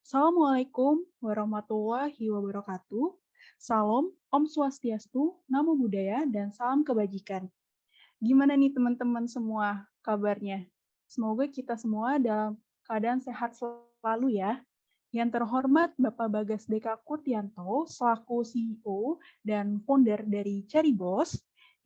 Assalamualaikum warahmatullahi wabarakatuh. Salam, Om Swastiastu, Namo Buddhaya, dan salam kebajikan. Gimana nih teman-teman semua kabarnya? Semoga kita semua dalam keadaan sehat selalu ya. Yang terhormat Bapak Bagas Deka Kurtianto, selaku CEO dan founder dari Ceribos,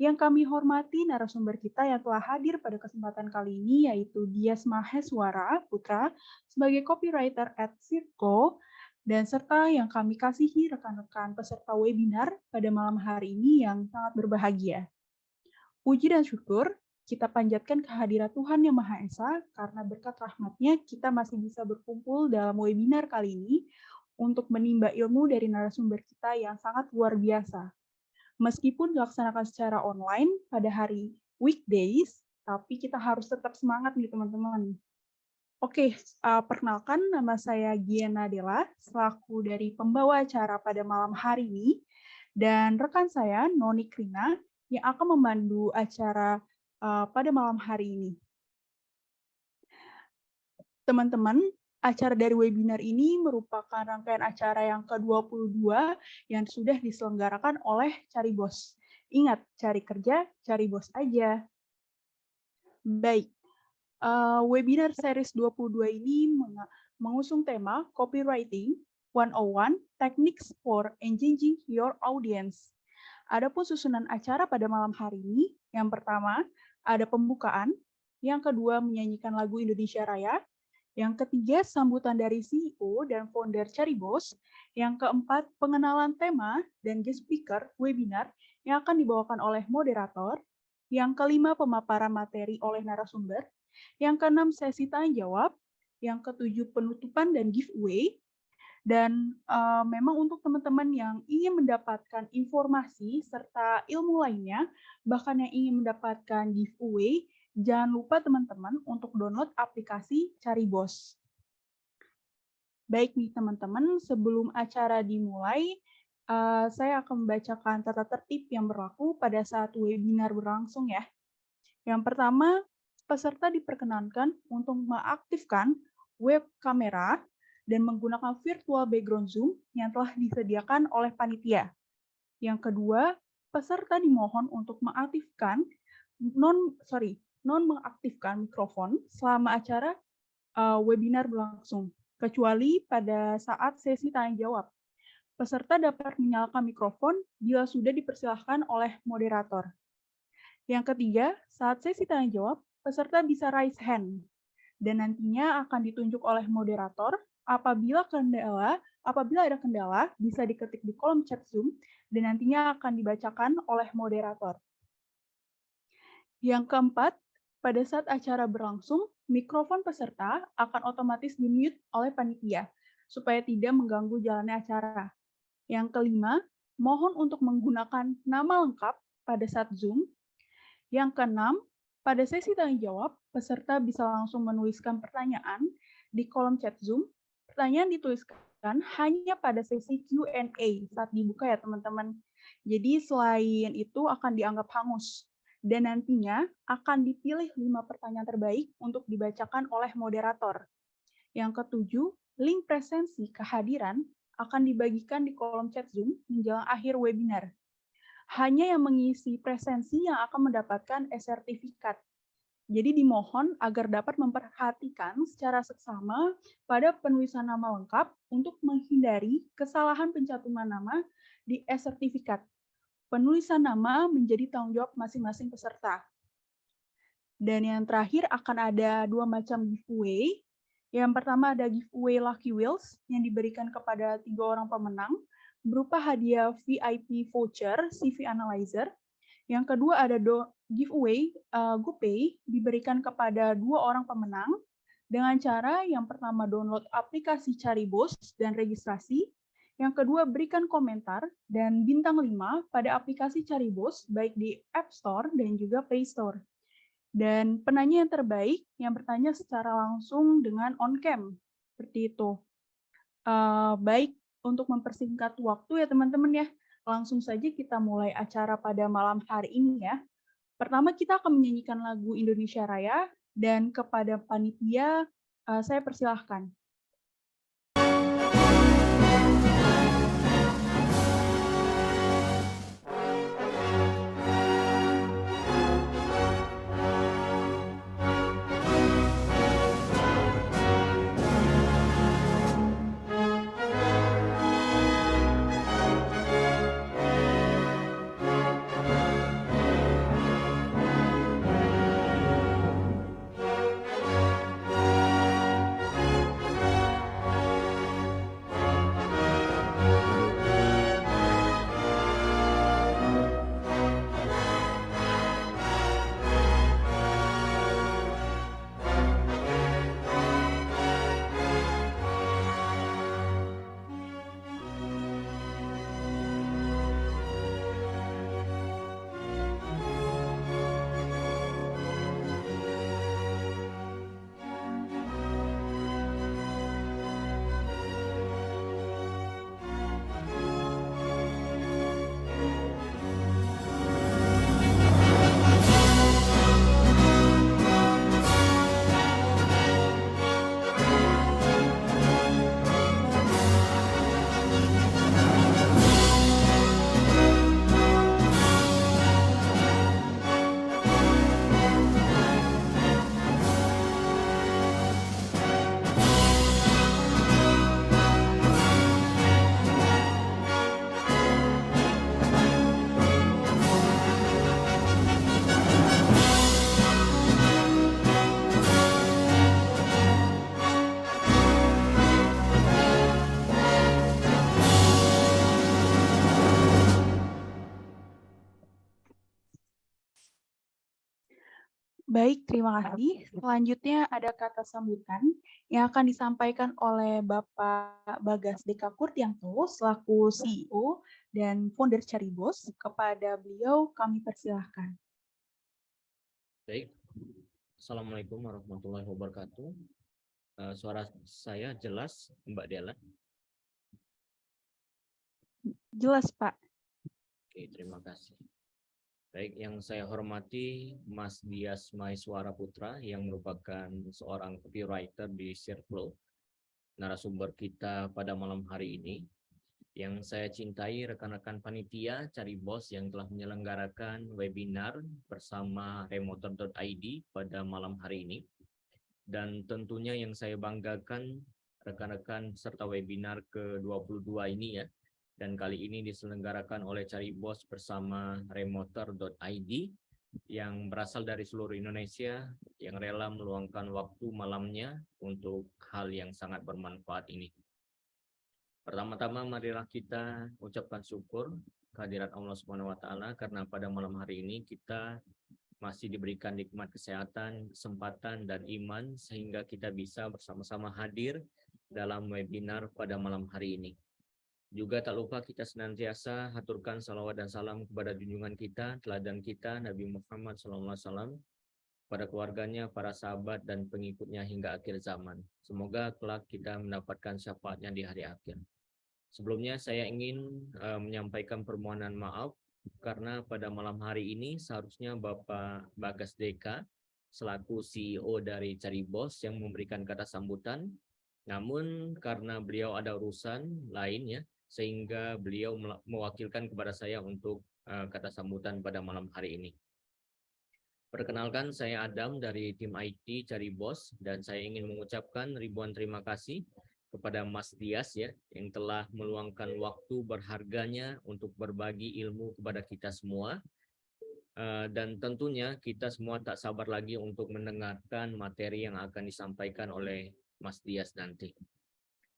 yang kami hormati narasumber kita yang telah hadir pada kesempatan kali ini, yaitu Dias Maheswara Putra, sebagai copywriter at Circo, dan serta yang kami kasihi rekan-rekan peserta webinar pada malam hari ini yang sangat berbahagia. Puji dan syukur kita panjatkan kehadirat Tuhan Yang Maha Esa, karena berkat rahmat-Nya kita masih bisa berkumpul dalam webinar kali ini untuk menimba ilmu dari narasumber kita yang sangat luar biasa. Meskipun dilaksanakan secara online pada hari weekdays, tapi kita harus tetap semangat nih teman-teman. Oke, perkenalkan nama saya Giana Della, selaku dari pembawa acara pada malam hari ini, dan rekan saya Noni Krina yang akan memandu acara pada malam hari ini. Teman-teman, acara dari webinar ini merupakan rangkaian acara yang ke-22 yang sudah diselenggarakan oleh Caribos. Ingat, cari kerja, cari bos aja. Baik, webinar series 22 ini mengusung tema Copywriting 101 Techniques for Engaging Your Audience. Adapun susunan acara pada malam hari ini, yang pertama ada pembukaan, yang kedua menyanyikan lagu Indonesia Raya, yang ketiga sambutan dari CEO dan founder Caribos, yang keempat pengenalan tema dan guest speaker webinar yang akan dibawakan oleh moderator, yang kelima pemaparan materi oleh narasumber, yang keenam sesi tanya jawab, yang ketujuh penutupan dan giveaway. Dan memang untuk teman-teman yang ingin mendapatkan informasi serta ilmu lainnya, bahkan yang ingin mendapatkan giveaway, jangan lupa teman-teman untuk download aplikasi Caribos. Baik nih teman-teman, sebelum acara dimulai, saya akan membacakan tata tertib yang berlaku pada saat webinar berlangsung ya. Yang pertama, peserta diperkenankan untuk mengaktifkan web kamera dan menggunakan virtual background Zoom yang telah disediakan oleh panitia. Yang kedua, peserta dimohon untuk non mengaktifkan mikrofon selama acara webinar berlangsung, kecuali pada saat sesi tanya jawab. Peserta dapat menyalakan mikrofon bila sudah dipersilahkan oleh moderator. Yang ketiga, saat sesi tanya jawab, peserta bisa raise hand dan nantinya akan ditunjuk oleh moderator. Apabila ada kendala, bisa diketik di kolom chat Zoom dan nantinya akan dibacakan oleh moderator. Yang keempat, pada saat acara berlangsung, mikrofon peserta akan otomatis di-mute oleh panitia supaya tidak mengganggu jalannya acara. Yang kelima, mohon untuk menggunakan nama lengkap pada saat Zoom. Yang keenam, pada sesi tanya jawab, peserta bisa langsung menuliskan pertanyaan di kolom chat Zoom. Pertanyaan dituliskan hanya pada sesi Q&A saat dibuka ya teman-teman. Jadi selain itu akan dianggap hangus. Dan nantinya akan dipilih 5 pertanyaan terbaik untuk dibacakan oleh moderator. Yang ketujuh, link presensi kehadiran akan dibagikan di kolom chat Zoom menjelang akhir webinar. Hanya yang mengisi presensi yang akan mendapatkan e-sertifikat. Jadi dimohon agar dapat memperhatikan secara seksama pada penulisan nama lengkap untuk menghindari kesalahan pencatuman nama di e-sertifikat. Penulisan nama menjadi tanggung jawab masing-masing peserta. Dan yang terakhir akan ada 2 macam giveaway. Yang pertama ada giveaway Lucky Wheels yang diberikan kepada 3 orang pemenang berupa hadiah VIP voucher CV Analyzer. Yang kedua ada giveaway GoPay diberikan kepada 2 orang pemenang dengan cara yang pertama download aplikasi Caribos dan registrasi. Yang kedua berikan komentar dan bintang 5 pada aplikasi Caribos baik di App Store dan juga Play Store. Dan penanya yang terbaik yang bertanya secara langsung dengan on-cam. Seperti itu. Baik, untuk mempersingkat waktu ya teman-teman ya, langsung saja kita mulai acara pada malam hari ini ya. Pertama kita akan menyanyikan lagu Indonesia Raya dan kepada panitia saya persilahkan. Baik, terima kasih. Selanjutnya ada kata sambutan yang akan disampaikan oleh Bapak Bagas Deka Kurtianto selaku CEO dan founder Caribos. Kepada beliau kami persilahkan. Baik, Assalamualaikum warahmatullahi wabarakatuh. Suara saya jelas, Mbak Dela? Jelas, Pak. Oke, terima kasih. Baik, yang saya hormati Mas Dias Maiswara Putra yang merupakan seorang copywriter di Circle, narasumber kita pada malam hari ini. Yang saya cintai rekan-rekan panitia Caribos yang telah menyelenggarakan webinar bersama remoter.id pada malam hari ini. Dan tentunya yang saya banggakan rekan-rekan peserta webinar ke-22 ini ya. Dan kali ini diselenggarakan oleh Caribos bersama remoter.id yang berasal dari seluruh Indonesia yang rela meluangkan waktu malamnya untuk hal yang sangat bermanfaat ini. Pertama-tama marilah kita ucapkan syukur kehadirat Allah Subhanahu wa taala karena pada malam hari ini kita masih diberikan nikmat kesehatan, kesempatan, dan iman sehingga kita bisa bersama-sama hadir dalam webinar pada malam hari ini. Juga tak lupa kita senantiasa haturkan salawat dan salam kepada junjungan kita, teladan kita, Nabi Muhammad SAW, pada keluarganya, para sahabat, dan pengikutnya hingga akhir zaman. Semoga kelak kita mendapatkan syafaatnya di hari akhir. Sebelumnya saya ingin menyampaikan permohonan maaf karena pada malam hari ini seharusnya Bapak Bagas Deka selaku CEO dari Caribos yang memberikan kata sambutan. Namun karena beliau ada urusan lain ya, sehingga beliau mewakilkan kepada saya untuk kata sambutan pada malam hari ini. Perkenalkan, saya Adam dari tim IT Caribos dan saya ingin mengucapkan ribuan terima kasih kepada Mas Dias ya yang telah meluangkan waktu berharganya untuk berbagi ilmu kepada kita semua. Dan tentunya kita semua tak sabar lagi untuk mendengarkan materi yang akan disampaikan oleh Mas Dias nanti.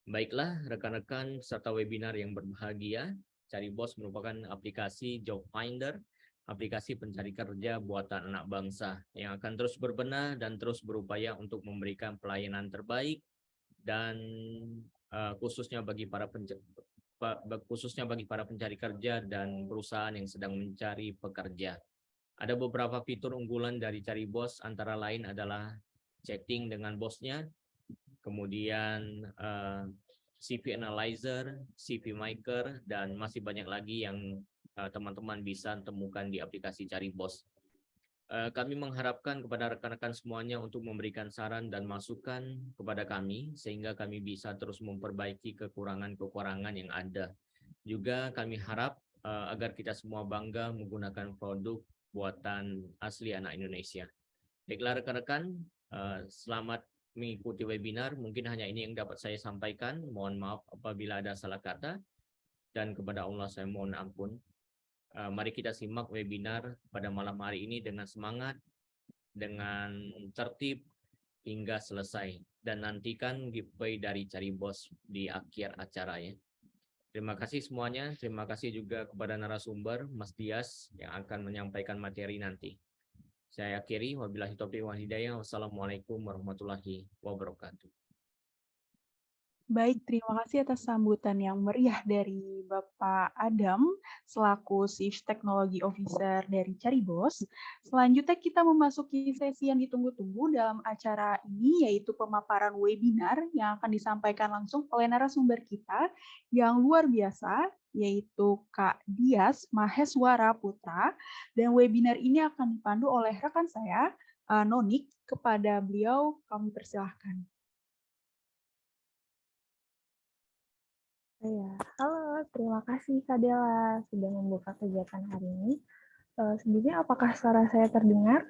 Baiklah rekan-rekan serta webinar yang berbahagia, Caribos merupakan aplikasi job finder, aplikasi pencari kerja buatan anak bangsa yang akan terus berbenah dan terus berupaya untuk memberikan pelayanan terbaik dan khususnya bagi para pencari kerja dan perusahaan yang sedang mencari pekerja. Ada beberapa fitur unggulan dari Caribos, antara lain adalah chatting dengan bosnya, kemudian CV Analyzer, CV Maker, dan masih banyak lagi yang teman-teman bisa temukan di aplikasi Caribos. Kami mengharapkan kepada rekan-rekan semuanya untuk memberikan saran dan masukan kepada kami sehingga kami bisa terus memperbaiki kekurangan-kekurangan yang ada. Juga kami harap agar kita semua bangga menggunakan produk buatan asli anak Indonesia. Baiklah rekan-rekan, selamat mengikuti webinar. Mungkin hanya ini yang dapat saya sampaikan. Mohon maaf apabila ada salah kata dan kepada Allah saya mohon ampun. Mari kita simak webinar pada malam hari ini dengan semangat, dengan tertib hingga selesai. Dan nantikan giveaway dari Caribos di akhir acara ya. Terima kasih semuanya. Terima kasih juga kepada narasumber Mas Dias yang akan menyampaikan materi nanti. Saya akhiri. Wabillahi taufiq wal hidayah. Wassalamualaikum warahmatullahi wabarakatuh. Baik, terima kasih atas sambutan yang meriah dari Bapak Adam selaku Chief Technology Officer dari Caribos. Selanjutnya kita memasuki sesi yang ditunggu-tunggu dalam acara ini, yaitu pemaparan webinar yang akan disampaikan langsung oleh narasumber kita yang luar biasa, yaitu Kak Dias Maheswara Putra. Dan webinar ini akan dipandu oleh rekan saya, Nonik. Kepada beliau kami persilahkan. Ya, halo, terima kasih Kak Dela sudah membuka kegiatan hari ini. Sebelumnya apakah suara saya terdengar?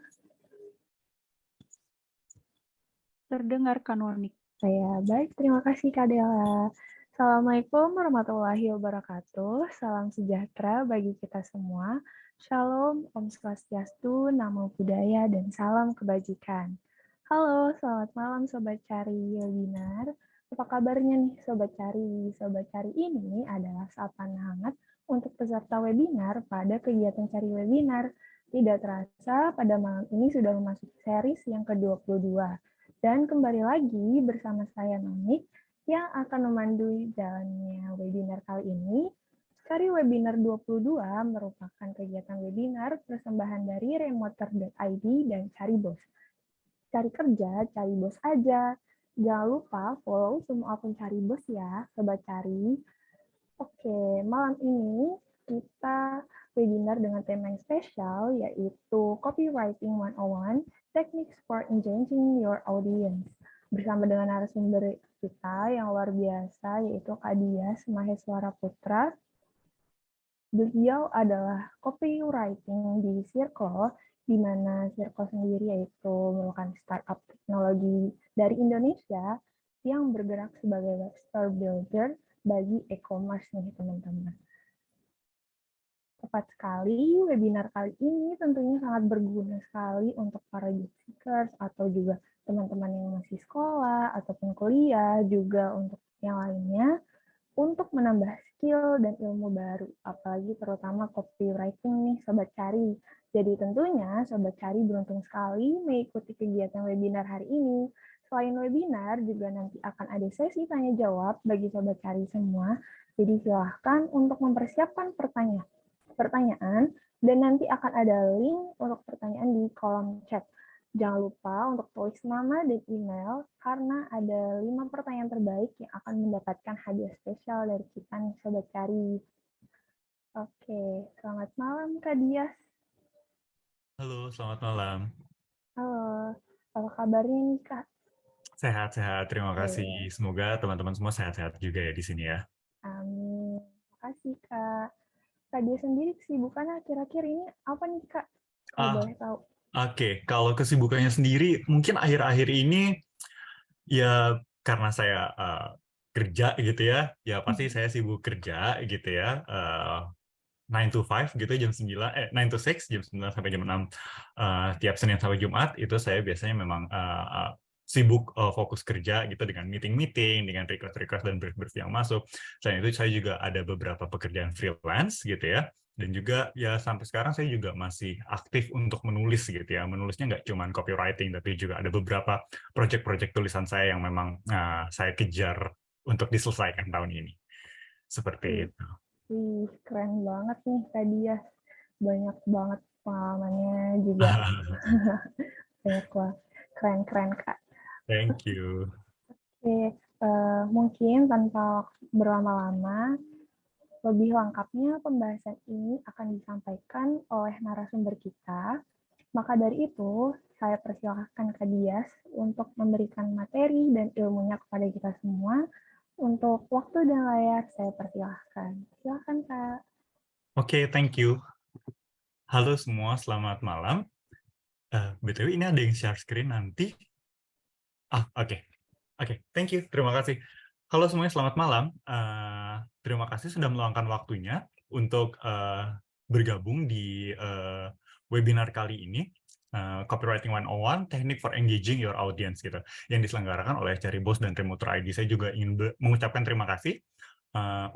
Terdengar kanonik. Saya baik, terima kasih Kak Dela. Assalamualaikum warahmatullahi wabarakatuh. Salam sejahtera bagi kita semua. Shalom, Om Swastiastu, Namo Buddhaya, dan salam kebajikan. Halo, selamat malam Sobat Cari Webinar. Apa kabarnya nih Sobat Cari? Sobat Cari ini adalah sapaan hangat untuk peserta webinar pada kegiatan Cari Webinar. Tidak terasa, pada malam ini sudah memasuki series yang ke-22. Dan kembali lagi bersama saya Nonik yang akan memandu jalannya webinar kali ini. Cari Webinar 22 merupakan kegiatan webinar persembahan dari remoter.id dan Cari Bos. Cari kerja, cari bos aja. Jangan lupa follow semua akun Cari Bos ya, Sobat Cari. Oke, malam ini kita webinar dengan tema yang spesial, yaitu Copywriting 101, Techniques for Engaging Your Audience. Bersama dengan narasumber kita yang luar biasa, yaitu Kak Dias Maheswara Putra. Beliau adalah copywriting di Circle, di mana Circle sendiri yaitu merupakan startup teknologi dari Indonesia yang bergerak sebagai web store builder bagi e-commerce nih teman-teman. Tepat sekali, webinar kali ini tentunya sangat berguna sekali untuk para job seekers atau juga teman-teman yang masih sekolah ataupun kuliah, juga untuk yang lainnya, untuk menambah skill dan ilmu baru, apalagi terutama copywriting nih Sobat Cari. Jadi tentunya Sobat Cari beruntung sekali mengikuti kegiatan webinar hari ini. Selain webinar, juga nanti akan ada sesi tanya-jawab bagi Sobat Cari semua. Jadi silahkan untuk mempersiapkan pertanyaan, dan nanti akan ada link untuk pertanyaan di kolom chat. Jangan lupa untuk tulis nama dan email, karena ada 5 pertanyaan terbaik yang akan mendapatkan hadiah spesial dari kita nih, Sobat Cari. Oke, selamat malam Kak Dias. Halo, selamat malam. Halo, apa kabarnya nih Kak? Sehat-sehat, terima kasih. Semoga teman-teman semua sehat-sehat juga ya di sini ya. Amin. Makasih Kak. Kak Dias sendiri kesibukannya akhir-akhir ini apa nih Kak? Kalau boleh tahu. Oke, kalau kesibukannya sendiri, mungkin akhir-akhir ini ya karena saya kerja gitu ya pasti saya sibuk kerja gitu ya. 9 to 5 gitu jam 9 9 to 6 jam 9 sampai jam 6 tiap Senin sampai Jumat itu saya biasanya memang sibuk fokus kerja gitu dengan meeting dengan request dan brief yang masuk. Selain itu saya juga ada beberapa pekerjaan freelance gitu ya, dan juga ya sampai sekarang saya juga masih aktif untuk menulis gitu ya. Menulisnya nggak cuma copywriting, tapi juga ada beberapa project-project tulisan saya yang memang saya kejar untuk diselesaikan tahun ini. Seperti itu. Wih, keren banget nih Kak Dias. Banyak banget pengalamannya juga. Banyak banget. Keren-keren Kak. Thank you. Oke, mungkin tanpa berlama-lama, lebih lengkapnya pembahasan ini akan disampaikan oleh narasumber kita. Maka dari itu, saya persilahkan Kak Dias untuk memberikan materi dan ilmunya kepada kita semua. Untuk waktu dan layar, saya persilahkan. Silahkan Kak. Oke, thank you. Halo semua, selamat malam. BTW ini ada yang share screen nanti. Oke, thank you, terima kasih. Halo semuanya, selamat malam. Terima kasih sudah meluangkan waktunya untuk bergabung di webinar kali ini, Copywriting 101, Technique for Engaging Your Audience, gitu, yang diselenggarakan oleh Cari Bos dan Remoter ID. Saya juga ingin mengucapkan terima kasih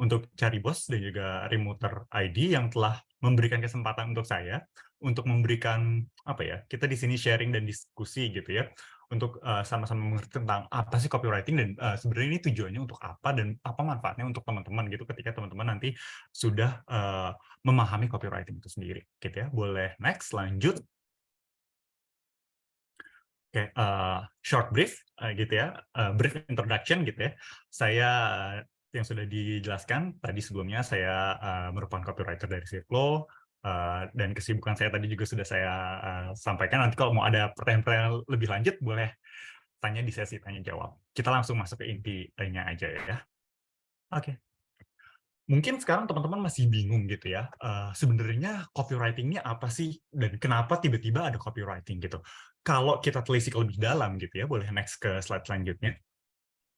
untuk Cari Bos dan juga Remoter ID yang telah memberikan kesempatan untuk saya untuk memberikan kita di sini sharing dan diskusi gitu ya, untuk sama-sama mengerti tentang apa sih copywriting dan sebenarnya ini tujuannya untuk apa dan apa manfaatnya untuk teman-teman gitu ketika teman-teman nanti sudah memahami copywriting itu sendiri gitu ya. Boleh next, lanjut. Oke, short brief gitu ya, brief introduction gitu ya. Saya yang sudah dijelaskan tadi sebelumnya, saya merupakan copywriter dari Circle, dan kesibukan saya tadi juga sudah saya sampaikan. Nanti kalau mau ada pertanyaan-pertanyaan lebih lanjut, boleh tanya di sesi tanya jawab. Kita langsung masuk ke intinya aja ya. Oke. Mungkin sekarang teman-teman masih bingung gitu ya, sebenarnya copywriting ini apa sih, dan kenapa tiba-tiba ada copywriting gitu. Kalau kita telisik lebih dalam gitu ya, boleh next ke slide selanjutnya.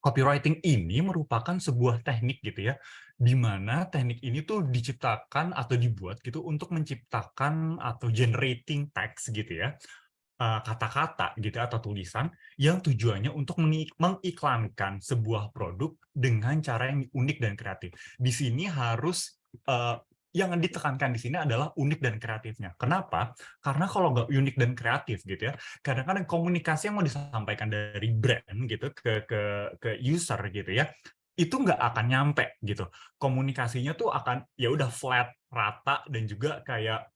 Copywriting ini merupakan sebuah teknik gitu ya, di mana teknik ini tuh diciptakan atau dibuat gitu untuk menciptakan atau generating text gitu ya, kata-kata gitu atau tulisan yang tujuannya untuk mengiklankan sebuah produk dengan cara yang unik dan kreatif. Di sini harus yang ditekankan di sini adalah unik dan kreatifnya. Kenapa? Karena kalau nggak unik dan kreatif gitu ya, kadang-kadang komunikasi yang mau disampaikan dari brand gitu ke user gitu ya, itu nggak akan nyampe gitu. Komunikasinya tuh akan ya udah flat, rata, dan juga kayak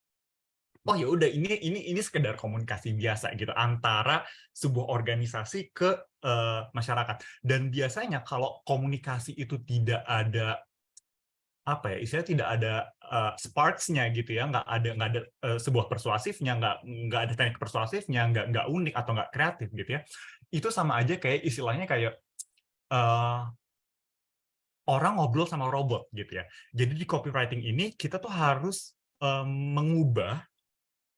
oh ya udah ini sekedar komunikasi biasa gitu antara sebuah organisasi ke masyarakat. Dan biasanya kalau komunikasi itu tidak ada apa ya, istilahnya tidak ada sparks-nya gitu ya, nggak ada sebuah persuasifnya, nggak ada teknik persuasifnya, nggak unik atau nggak kreatif gitu ya, itu sama aja kayak istilahnya kayak eh, orang ngobrol sama robot gitu ya. Jadi di copywriting ini kita tuh harus mengubah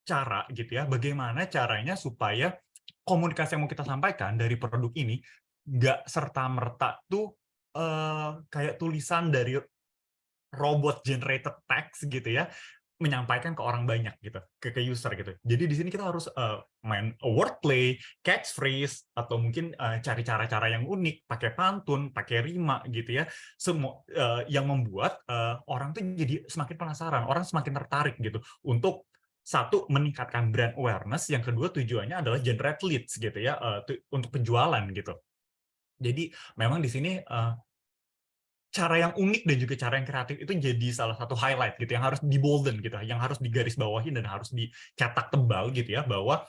cara gitu ya, bagaimana caranya supaya komunikasi yang mau kita sampaikan dari produk ini nggak serta-merta tuh kayak tulisan dari robot generated text gitu ya, menyampaikan ke orang banyak gitu, ke user gitu. Jadi di sini kita harus main wordplay, catchphrase, atau mungkin cari cara-cara yang unik, pakai pantun, pakai rima gitu ya. Semua yang membuat orang tuh jadi semakin penasaran, orang semakin tertarik gitu untuk satu meningkatkan brand awareness, yang kedua tujuannya adalah generate leads gitu ya, untuk penjualan gitu. Jadi memang di sini cara yang unik dan juga cara yang kreatif itu jadi salah satu highlight gitu yang harus di bolden gitu, yang harus digarisbawahi dan harus dicetak tebal gitu ya, bahwa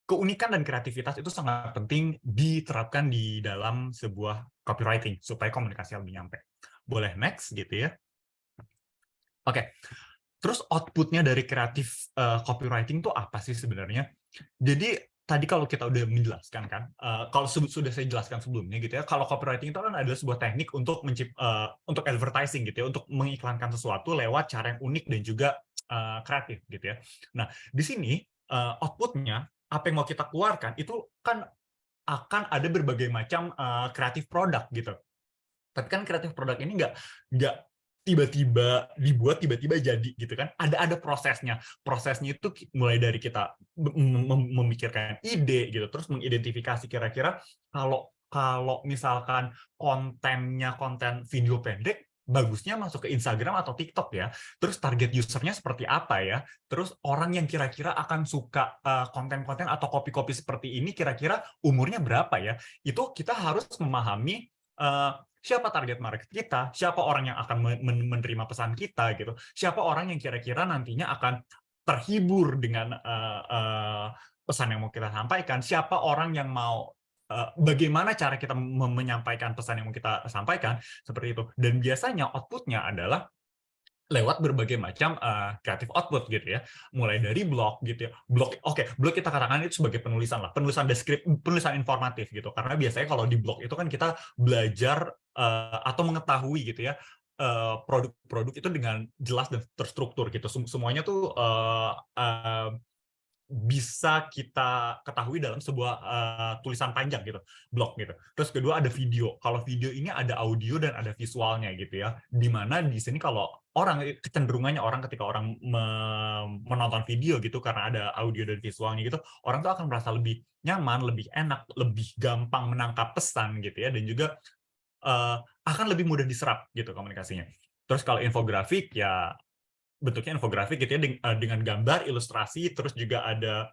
keunikan dan kreativitas itu sangat penting diterapkan di dalam sebuah copywriting supaya komunikasi lebih nyampe. Boleh next gitu ya. Oke. Terus output-nya dari kreatif copywriting itu apa sih sebenarnya? Jadi tadi kalau kita udah menjelaskan kan, kalau sudah saya jelaskan sebelumnya gitu ya, kalau copywriting itu kan adalah sebuah teknik untuk untuk advertising gitu ya, untuk mengiklankan sesuatu lewat cara yang unik dan juga kreatif gitu ya. Nah, di sini output-nya apa yang mau kita keluarkan itu kan akan ada berbagai macam kreatif produk gitu. Tapi kan kreatif produk ini nggak tiba-tiba dibuat, tiba-tiba jadi gitu kan. Ada prosesnya. Prosesnya itu mulai dari kita memikirkan ide gitu, terus mengidentifikasi kira-kira kalau misalkan kontennya konten video pendek, bagusnya masuk ke Instagram atau TikTok ya. Terus target usernya seperti apa ya? Terus orang yang kira-kira akan suka konten-konten atau kopi-kopi seperti ini kira-kira umurnya berapa ya? Itu kita harus memahami siapa target market kita, siapa orang yang akan menerima pesan kita gitu, siapa orang yang kira-kira nantinya akan terhibur dengan pesan yang mau kita sampaikan, siapa orang yang mau bagaimana cara kita menyampaikan pesan yang mau kita sampaikan, seperti itu. Dan biasanya output-nya adalah lewat berbagai macam kreatif output gitu ya, mulai dari blog gitu ya, blog kita katakan itu sebagai penulisan lah, penulisan deskripsi, penulisan informatif gitu, karena biasanya kalau di blog itu kan kita belajar atau mengetahui gitu ya produk-produk itu dengan jelas dan terstruktur gitu, semuanya tuh bisa kita ketahui dalam sebuah tulisan panjang gitu, blog gitu. Terus kedua ada video. Kalau video ini ada audio dan ada visualnya gitu ya. Dimana di sini kalau orang, kecenderungannya orang ketika orang menonton video gitu karena ada audio dan visualnya gitu, orang tuh akan merasa lebih nyaman, lebih enak, lebih gampang menangkap pesan gitu ya, dan juga akan lebih mudah diserap gitu komunikasinya. Terus kalau infografik ya bentuknya infografik gitu ya, dengan gambar, ilustrasi, terus juga ada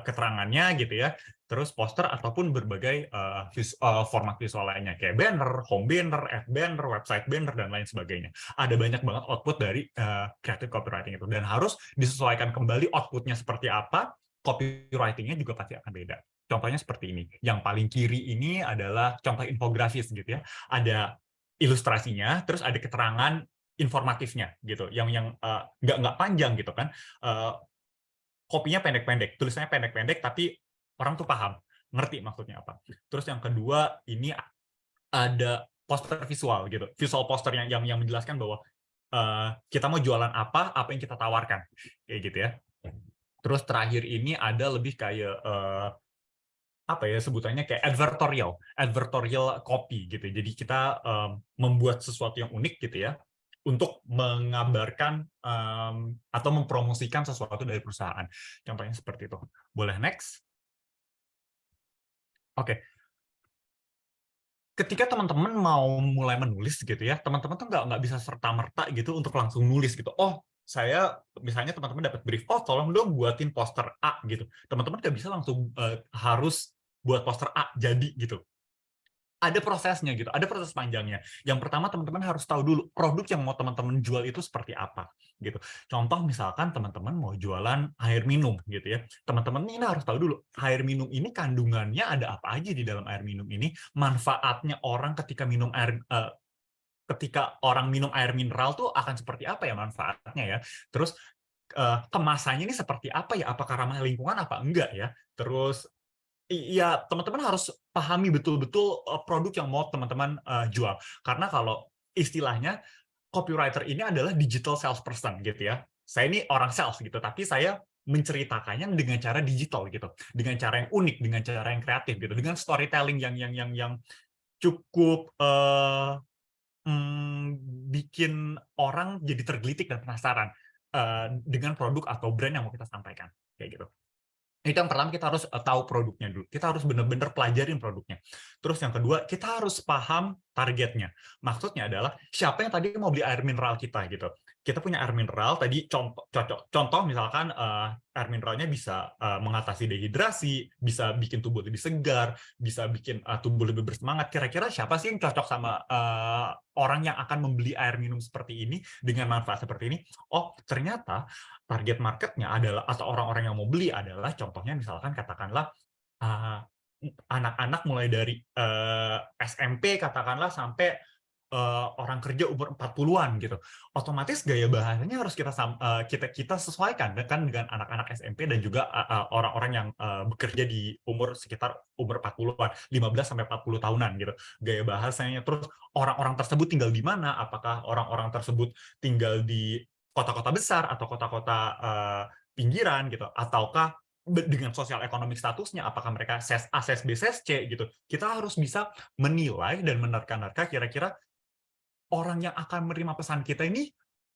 keterangannya gitu ya, terus poster ataupun berbagai format visual lainnya kayak banner, home banner, ad banner, website banner, dan lain sebagainya. Ada banyak banget output dari creative copywriting itu, dan harus disesuaikan kembali outputnya seperti apa, copywritingnya juga pasti akan beda. Contohnya seperti ini. Yang paling kiri ini adalah contoh infografis gitu ya. Ada ilustrasinya, terus ada keterangan informatifnya gitu, yang nggak panjang gitu kan, kopinya pendek-pendek, tulisannya pendek-pendek, tapi orang tuh paham, ngerti maksudnya apa. Terus yang kedua ini ada poster visual gitu, visual poster yang menjelaskan bahwa kita mau jualan apa yang kita tawarkan, kayak gitu ya. Terus terakhir ini ada lebih kayak apa ya sebutannya, kayak advertorial copy gitu. Jadi kita membuat sesuatu yang unik gitu ya, untuk mengabarkan atau mempromosikan sesuatu dari perusahaan. Contohnya seperti itu. Boleh next? Oke. ketika teman-teman mau mulai menulis gitu ya, teman-teman tuh nggak bisa serta-merta gitu untuk langsung nulis gitu. Oh, saya misalnya teman-teman dapat brief, oh tolong dong buatin poster A gitu. Teman-teman nggak bisa langsung harus buat poster A jadi gitu. Ada prosesnya gitu, ada proses panjangnya. Yang pertama teman-teman harus tahu dulu produk yang mau teman-teman jual itu seperti apa gitu. Contoh misalkan teman-teman mau jualan air minum gitu ya. Teman-teman ini harus tahu dulu air minum ini kandungannya ada apa aja di dalam air minum ini, manfaatnya orang ketika minum air ketika orang minum air mineral tuh akan seperti apa ya manfaatnya ya. Terus kemasannya ini seperti apa ya? Apakah ramah lingkungan apa enggak ya? Terus iya, teman-teman harus pahami betul-betul produk yang mau teman-teman jual. Karena kalau istilahnya copywriter ini adalah digital salesperson gitu ya. Saya ini orang sales gitu, tapi saya menceritakannya dengan cara digital gitu, dengan cara yang unik, dengan cara yang kreatif gitu, dengan storytelling yang cukup bikin orang jadi tergelitik dan penasaran dengan produk atau brand yang mau kita sampaikan kayak gitu. Itu yang pertama, kita harus tahu produknya dulu. Kita harus benar-benar pelajarin produknya. Terus yang kedua, kita harus paham targetnya. Maksudnya adalah siapa yang tadi mau beli air mineral kita gitu. Kita punya air mineral tadi contoh misalkan air mineralnya bisa mengatasi dehidrasi, bisa bikin tubuh lebih segar, bisa bikin tubuh lebih bersemangat. Kira-kira siapa sih yang cocok sama orang yang akan membeli air minum seperti ini dengan manfaat seperti ini? Oh, ternyata target marketnya adalah atau orang-orang yang mau beli adalah contohnya misalkan katakanlah anak-anak mulai dari SMP katakanlah sampai orang kerja umur 40-an gitu. Otomatis gaya bahasanya harus kita sesuaikan kan dengan anak-anak SMP dan juga orang-orang yang bekerja di sekitar umur 40-an, 15 sampai 40 tahunan gitu. Gaya bahasanya, terus orang-orang tersebut tinggal di mana? Apakah orang-orang tersebut tinggal di kota-kota besar atau kota-kota pinggiran gitu, ataukah dengan sosial ekonomik statusnya, apakah mereka ses A, ses B, ses C gitu. Kita harus bisa menilai dan menerka-nerka kira-kira orang yang akan menerima pesan kita ini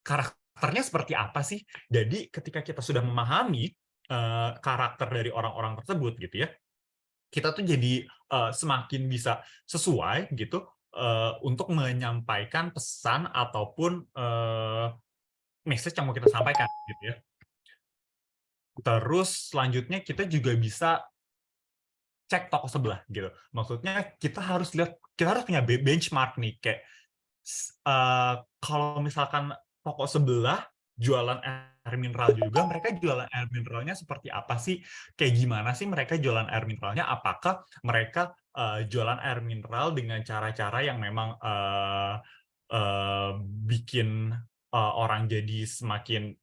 karakternya seperti apa sih. Jadi ketika kita sudah memahami karakter dari orang-orang tersebut gitu ya, kita tuh jadi semakin bisa sesuai gitu untuk menyampaikan pesan ataupun message yang mau kita sampaikan gitu ya. Terus selanjutnya kita juga bisa cek toko sebelah gitu. Maksudnya kita harus punya benchmark nih kayak kalau misalkan toko sebelah jualan air mineral juga, mereka jualan air mineralnya seperti apa sih? Kayak gimana sih mereka jualan air mineralnya? Apakah mereka jualan air mineral dengan cara-cara yang memang bikin orang jadi semakin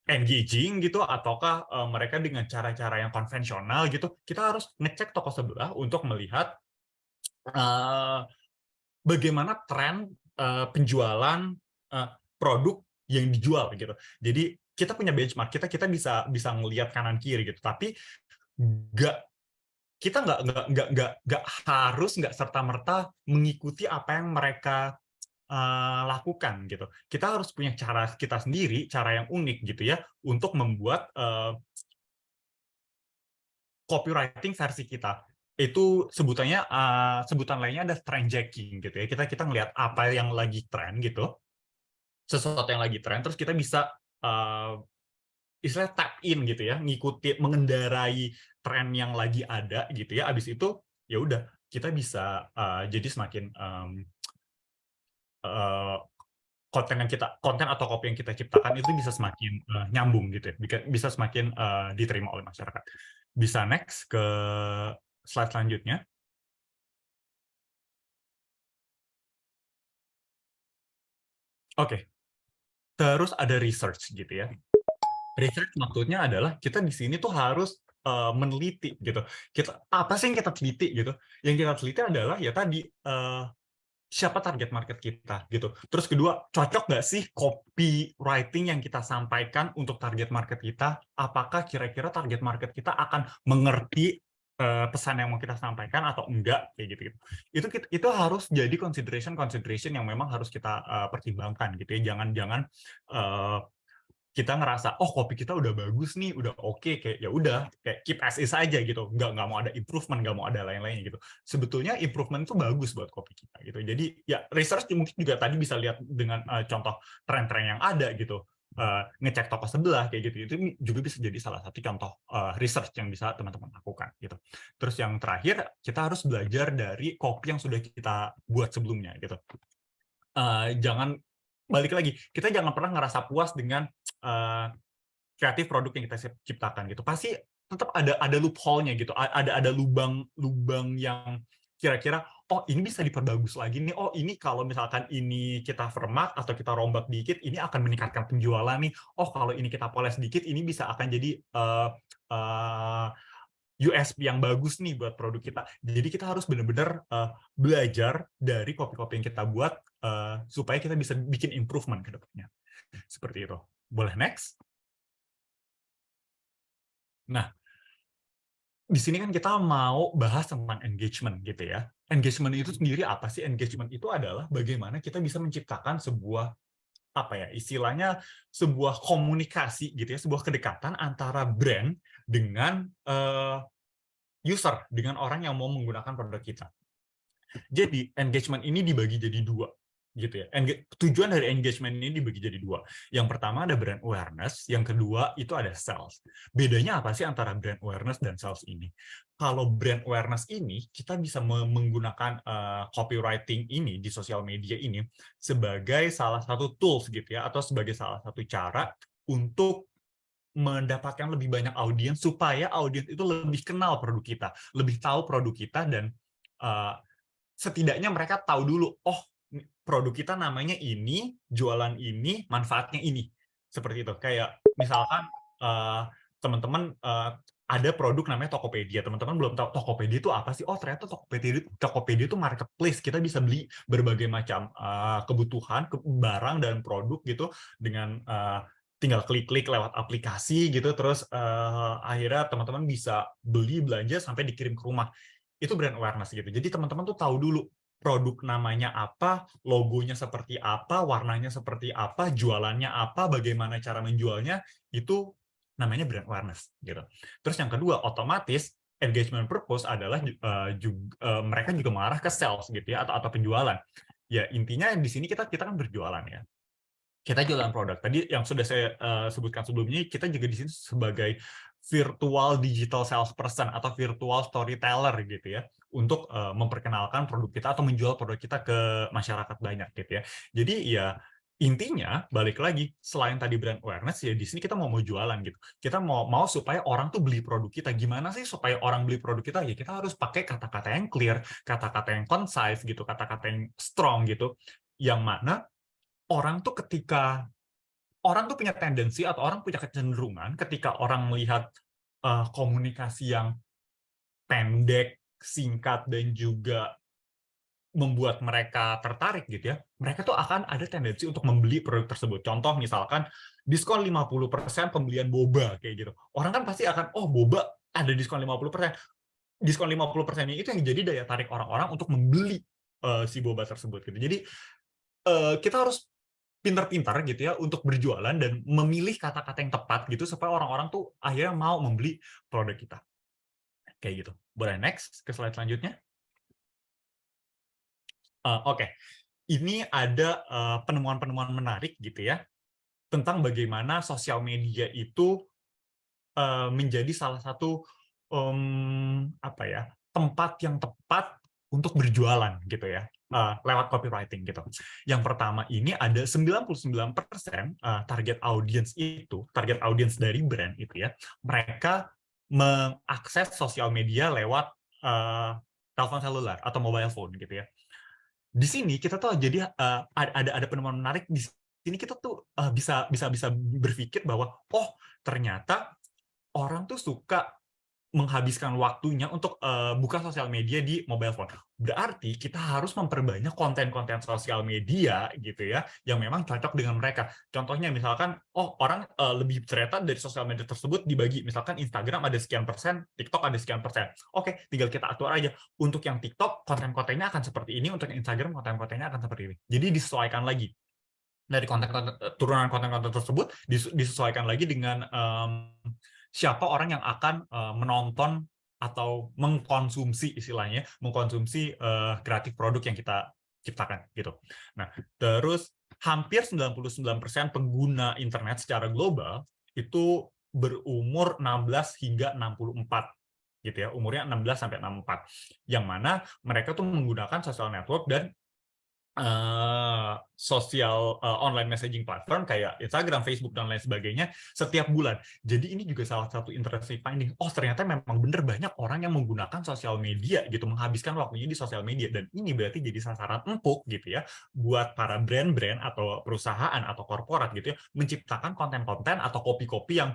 engaging gitu, ataukah mereka dengan cara-cara yang konvensional gitu? Kita harus ngecek toko sebelah untuk melihat bagaimana tren penjualan produk yang dijual gitu. Jadi kita punya benchmark, kita bisa ngelihat kanan kiri gitu. Tapi kita nggak harus nggak serta-merta mengikuti apa yang mereka lakukan gitu. Kita harus punya cara kita sendiri, cara yang unik gitu ya, untuk membuat copywriting versi kita. Itu sebutannya sebutan lainnya ada trend jacking gitu ya. Kita ngelihat apa yang lagi tren gitu, sesuatu yang lagi tren, terus kita bisa istilahnya tap in gitu ya, ngikuti, mengendarai tren yang lagi ada gitu ya. Abis itu ya udah kita bisa jadi semakin konten atau copy yang kita ciptakan itu bisa semakin nyambung gitu ya, bisa semakin diterima oleh masyarakat. Bisa next ke slide selanjutnya. Oke. Terus ada research gitu ya. Research maksudnya adalah kita di sini tuh harus meneliti gitu. Apa sih yang kita teliti gitu? Yang kita teliti adalah ya tadi siapa target market kita gitu. Terus kedua, cocok nggak sih copywriting yang kita sampaikan untuk target market kita? Apakah kira-kira target market kita akan mengerti pesan yang mau kita sampaikan atau enggak kayak gitu. Itu harus jadi consideration yang memang harus kita pertimbangkan gitu ya. Jangan kita ngerasa oh kopi kita udah bagus nih, udah oke, kayak ya udah kayak keep as is aja gitu, nggak mau ada improvement, nggak mau ada lain-lainnya gitu. Sebetulnya improvement itu bagus buat kopi kita gitu. Jadi ya research mungkin juga tadi bisa lihat dengan contoh tren-tren yang ada gitu. Ngecek toko sebelah kayak gitu, itu juga bisa jadi salah satu contoh research yang bisa teman-teman lakukan gitu. Terus yang terakhir, kita harus belajar dari kopi yang sudah kita buat sebelumnya gitu. Jangan balik lagi, kita jangan pernah ngerasa puas dengan kreatif produk yang kita ciptakan gitu. Pasti tetap ada loophole-nya gitu, ada lubang yang kira-kira oh ini bisa diperbagus lagi nih, oh ini kalau misalkan ini kita format atau kita rombak dikit ini akan meningkatkan penjualan nih, oh kalau ini kita poles dikit ini bisa akan jadi USP yang bagus nih buat produk kita. Jadi kita harus benar-benar belajar dari kopi-kopi yang kita buat supaya kita bisa bikin improvement ke depannya. Seperti itu. Boleh next? Nah, di sini kan kita mau bahas tentang engagement gitu ya. Engagement itu sendiri apa sih? Engagement itu adalah bagaimana kita bisa menciptakan sebuah apa ya istilahnya sebuah komunikasi gitu ya, sebuah kedekatan antara brand dengan user, dengan orang yang mau menggunakan produk kita. Jadi engagement ini dibagi jadi dua gitu ya. Tujuan dari engagement ini dibagi jadi dua. Yang pertama ada brand awareness, yang kedua itu ada sales. Bedanya apa sih antara brand awareness dan sales ini? Kalau brand awareness ini kita bisa menggunakan copywriting ini di sosial media ini sebagai salah satu tools gitu ya, atau sebagai salah satu cara untuk mendapatkan lebih banyak audiens supaya audiens itu lebih kenal produk kita, lebih tahu produk kita, dan setidaknya mereka tahu dulu, oh produk kita namanya ini, jualan ini, manfaatnya ini. Seperti itu. Kayak misalkan teman-teman ada produk namanya Tokopedia. Teman-teman belum tahu Tokopedia itu apa sih? Oh ternyata Tokopedia itu marketplace. Kita bisa beli berbagai macam kebutuhan, barang dan produk gitu dengan tinggal klik-klik lewat aplikasi gitu, terus akhirnya teman-teman bisa beli, belanja sampai dikirim ke rumah. Itu brand awareness gitu. Jadi teman-teman tuh tahu dulu produk namanya apa, logonya seperti apa, warnanya seperti apa, jualannya apa, bagaimana cara menjualnya, itu namanya brand awareness gitu. Terus yang kedua, otomatis engagement purpose adalah mereka juga mengarah ke sales gitu ya, atau penjualan. Ya intinya di sini kita kan berjualan ya. Kita jualan produk. Tadi yang sudah saya sebutkan sebelumnya, kita juga di sini sebagai virtual digital salesperson atau virtual storyteller gitu ya, untuk memperkenalkan produk kita atau menjual produk kita ke masyarakat banyak gitu ya. Jadi ya intinya balik lagi, selain tadi brand awareness ya di sini kita mau jualan gitu. Kita mau supaya orang tuh beli produk kita. Gimana sih supaya orang beli produk kita? Ya kita harus pakai kata-kata yang clear, kata-kata yang concise gitu, kata-kata yang strong gitu, yang mana orang tuh punya tendensi atau orang punya kecenderungan ketika orang melihat komunikasi yang pendek, singkat, dan juga membuat mereka tertarik gitu ya, mereka tuh akan ada tendensi untuk membeli produk tersebut. Contoh misalkan diskon 50% pembelian boba kayak gitu. Orang kan pasti akan, oh boba ada diskon 50%. Diskon 50% itu yang jadi daya tarik orang-orang untuk membeli si boba tersebut gitu. Jadi kita harus pintar-pintar gitu ya untuk berjualan dan memilih kata-kata yang tepat gitu supaya orang-orang tuh akhirnya mau membeli produk kita. Kayak gitu. Boleh next ke slide selanjutnya? Oke. Ini ada penemuan-penemuan menarik gitu ya tentang bagaimana sosial media itu menjadi salah satu tempat yang tepat untuk berjualan gitu ya, lewat copywriting gitu. Yang pertama ini ada 99% target audience dari brand itu ya, mereka mengakses sosial media lewat telepon seluler atau mobile phone gitu ya. Di sini kita tuh jadi ada penemuan menarik di sini, kita tuh bisa berpikir bahwa oh ternyata orang tuh suka menghabiskan waktunya untuk buka sosial media di mobile phone. Berarti kita harus memperbanyak konten-konten sosial media gitu ya, yang memang cocok dengan mereka. Contohnya misalkan, oh orang lebih ternyata dari sosial media tersebut dibagi, misalkan Instagram ada sekian persen, TikTok ada sekian persen. Oke, tinggal kita atur aja. Untuk yang TikTok, konten-kontennya akan seperti ini, untuk yang Instagram, konten-kontennya akan seperti ini. Jadi disesuaikan lagi. dari turunan konten-konten tersebut disesuaikan lagi dengan siapa orang yang akan menonton atau mengkonsumsi istilahnya, mengkonsumsi kreatif produk yang kita ciptakan gitu. Nah, terus hampir 99% pengguna internet secara global itu berumur 16 hingga 64 gitu ya, umurnya 16 sampai 64. Yang mana mereka tuh menggunakan social network dan online messaging platform kayak Instagram, Facebook, dan lain sebagainya setiap bulan. Jadi ini juga salah satu interesting finding. Oh, ternyata memang benar banyak orang yang menggunakan sosial media gitu, menghabiskan waktunya di sosial media, dan ini berarti jadi sasaran empuk gitu ya buat para brand-brand atau perusahaan atau korporat gitu ya menciptakan konten-konten atau kopi-kopi yang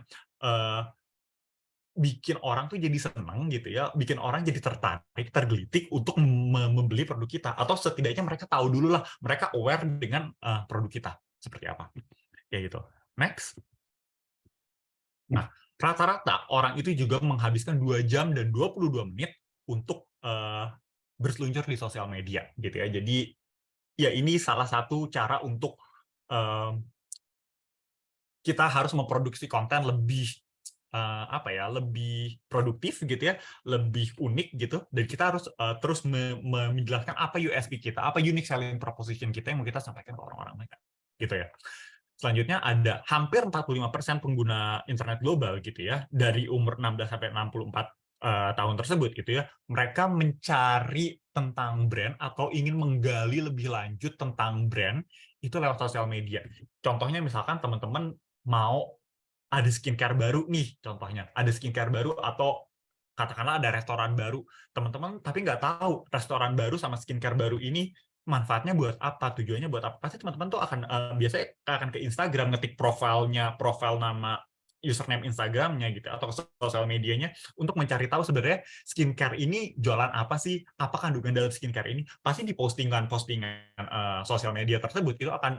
bikin orang tuh jadi senang gitu ya, bikin orang jadi tertarik, tergelitik untuk membeli produk kita, atau setidaknya mereka tahu dulu lah, mereka aware dengan produk kita seperti apa, kayak gitu. Next. Nah, rata-rata orang itu juga menghabiskan 2 jam dan 22 menit untuk berseluncur di sosial media gitu ya. Jadi ya ini salah satu cara untuk kita harus memproduksi konten lebih lebih produktif gitu ya, lebih unik gitu, dan kita harus terus menjelaskan apa USP kita, apa unique selling proposition kita yang mau kita sampaikan ke orang-orang mereka gitu ya. Selanjutnya ada hampir 45% pengguna internet global gitu ya, dari umur 16 sampai 64 tahun tersebut gitu ya, mereka mencari tentang brand atau ingin menggali lebih lanjut tentang brand itu lewat sosial media. Contohnya misalkan teman-teman mau ada skincare baru nih, contohnya ada skincare baru atau katakanlah ada restoran baru, teman-teman tapi nggak tahu restoran baru sama skincare baru ini manfaatnya buat apa, tujuannya buat apa, pasti teman-teman tuh akan biasanya akan ke Instagram, ngetik profil nama username Instagramnya gitu atau sosial medianya untuk mencari tahu sebenarnya skincare ini jualan apa sih, apa kandungan dalam skincare ini. Pasti di postingan-postingan sosial media tersebut itu akan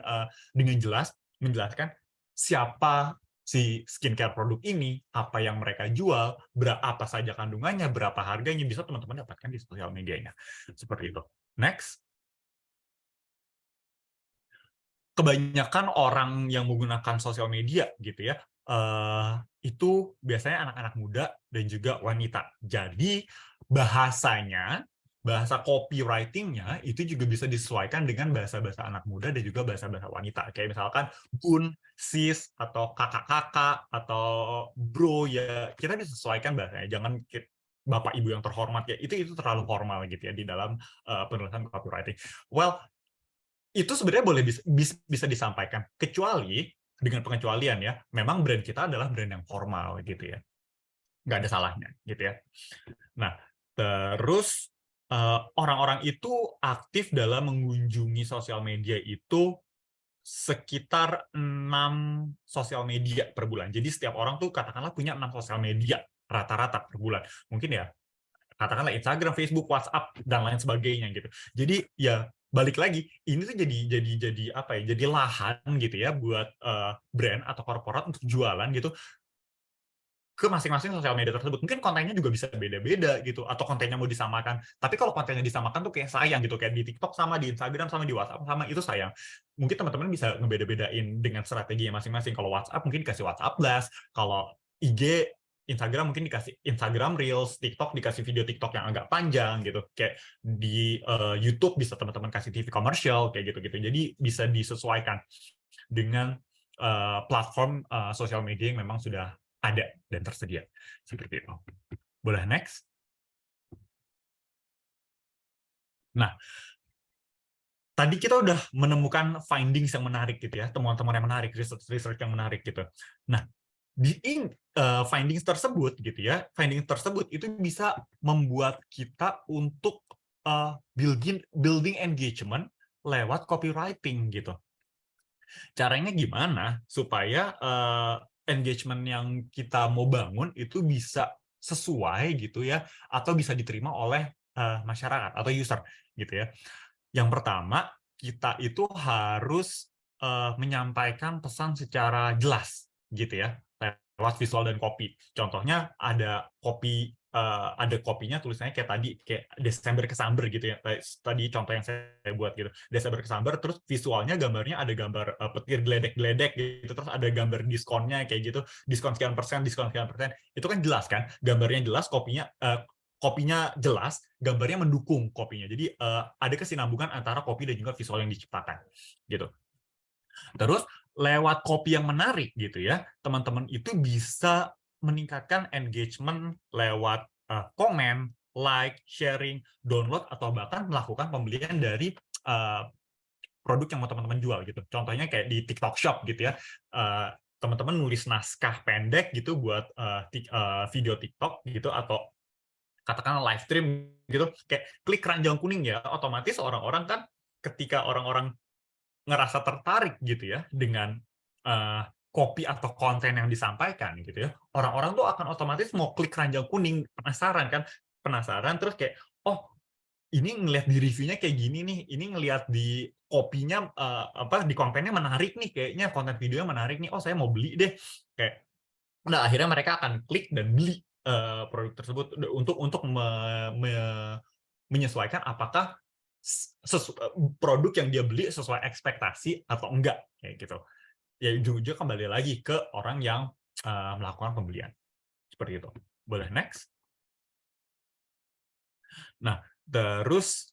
dengan jelas menjelaskan siapa si skincare produk ini, apa yang mereka jual, apa saja kandungannya, berapa harganya, bisa teman-teman dapatkan di sosial medianya. Seperti itu. Next. Kebanyakan orang yang menggunakan sosial media gitu ya, itu biasanya anak-anak muda dan juga wanita. Jadi bahasa copywriting-nya itu juga bisa disesuaikan dengan bahasa-bahasa anak muda dan juga bahasa-bahasa wanita. Kayak misalkan bun, sis, atau kakak-kakak, atau bro, ya kita disesuaikan bahasanya. Jangan bapak ibu yang terhormat, ya itu terlalu formal gitu ya di dalam penulisan copywriting. Well, itu sebenarnya boleh bisa disampaikan, kecuali dengan pengecualian ya, memang brand kita adalah brand yang formal gitu ya. Nggak ada salahnya gitu ya. Nah, terus orang-orang itu aktif dalam mengunjungi sosial media itu sekitar 6 sosial media per bulan. Jadi setiap orang tuh katakanlah punya 6 sosial media rata-rata per bulan. Mungkin ya katakanlah Instagram, Facebook, WhatsApp, dan lain sebagainya gitu. Jadi ya balik lagi, ini tuh jadi apa ya? Jadi lahan gitu ya buat brand atau korporat untuk jualan gitu ke masing-masing sosial media tersebut. Mungkin kontennya juga bisa beda-beda gitu, atau kontennya mau disamakan. Tapi kalau kontennya disamakan tuh kayak sayang gitu, kayak di TikTok sama, di Instagram sama, di WhatsApp sama, itu sayang. Mungkin teman-teman bisa ngebeda-bedain dengan strateginya masing-masing. Kalau WhatsApp mungkin dikasih WhatsApp Blast, kalau IG, Instagram mungkin dikasih Instagram Reels, TikTok dikasih video TikTok yang agak panjang gitu. Kayak di YouTube bisa teman-teman kasih TV commercial kayak gitu-gitu. Jadi bisa disesuaikan dengan platform sosial media yang memang sudah ada dan tersedia. Seperti itu. Boleh next? Nah, tadi kita udah menemukan findings yang menarik gitu ya, temuan-temuan yang menarik, research yang menarik gitu. Nah, di findings tersebut gitu ya, findings tersebut itu bisa membuat kita untuk building engagement lewat copywriting gitu. Caranya gimana supaya engagement yang kita mau bangun itu bisa sesuai gitu ya, atau bisa diterima oleh masyarakat atau user gitu ya. Yang pertama, kita itu harus menyampaikan pesan secara jelas gitu ya, lewat visual dan copy. Contohnya ada copy ada kopinya tulisannya kayak tadi, kayak Desember kesamber gitu ya. Tadi contoh yang saya buat gitu. Desember kesamber, terus visualnya gambarnya ada gambar petir geledek-geledek gitu, terus ada gambar diskonnya kayak gitu, diskon sekian persen, diskon sekian persen. Itu kan jelas kan, gambarnya jelas, kopinya jelas, gambarnya mendukung kopinya. Jadi ada kesinambungan antara kopi dan juga visual yang diciptakan gitu. Terus lewat kopi yang menarik gitu ya, teman-teman itu bisa meningkatkan engagement lewat komen, like, sharing, download, atau bahkan melakukan pembelian dari produk yang mau teman-teman jual gitu. Contohnya kayak di TikTok Shop gitu ya, teman-teman nulis naskah pendek gitu buat video TikTok gitu, atau katakanlah live stream gitu, kayak klik keranjang kuning ya, otomatis orang-orang kan ketika orang-orang ngerasa tertarik gitu ya dengan kopi atau konten yang disampaikan gitu ya, orang-orang tuh akan otomatis mau klik keranjang kuning, penasaran terus kayak, oh ini ngelihat di reviewnya kayak gini nih, ini ngelihat di kopinya di kontennya menarik nih, kayaknya konten videonya menarik nih, oh saya mau beli deh, kayak nah akhirnya mereka akan klik dan beli produk tersebut untuk menyesuaikan apakah produk yang dia beli sesuai ekspektasi atau enggak kayak gitu. Ya ujung-ujungnya kembali lagi ke orang yang melakukan pembelian. Seperti itu. Boleh next? Nah, terus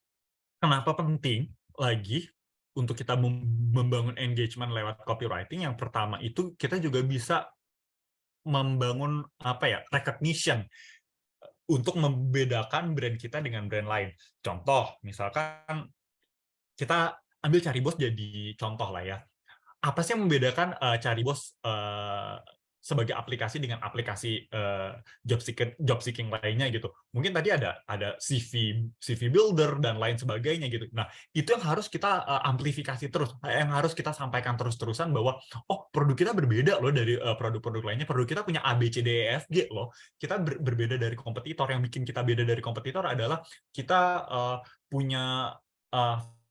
kenapa penting lagi untuk kita membangun engagement lewat copywriting? Yang pertama itu kita juga bisa membangun recognition untuk membedakan brand kita dengan brand lain. Contoh, misalkan kita ambil Caribos jadi contoh lah ya. Apa sih yang membedakan Caribos sebagai aplikasi dengan aplikasi job seeking lainnya gitu? Mungkin tadi ada CV builder dan lain sebagainya gitu. Nah, itu yang harus kita amplifikasi terus, yang harus kita sampaikan terus-terusan bahwa oh produk kita berbeda loh dari produk-produk lainnya. Produk kita punya A, B, C, D, E, F, G loh. Kita berbeda dari kompetitor. Yang bikin kita beda dari kompetitor adalah kita punya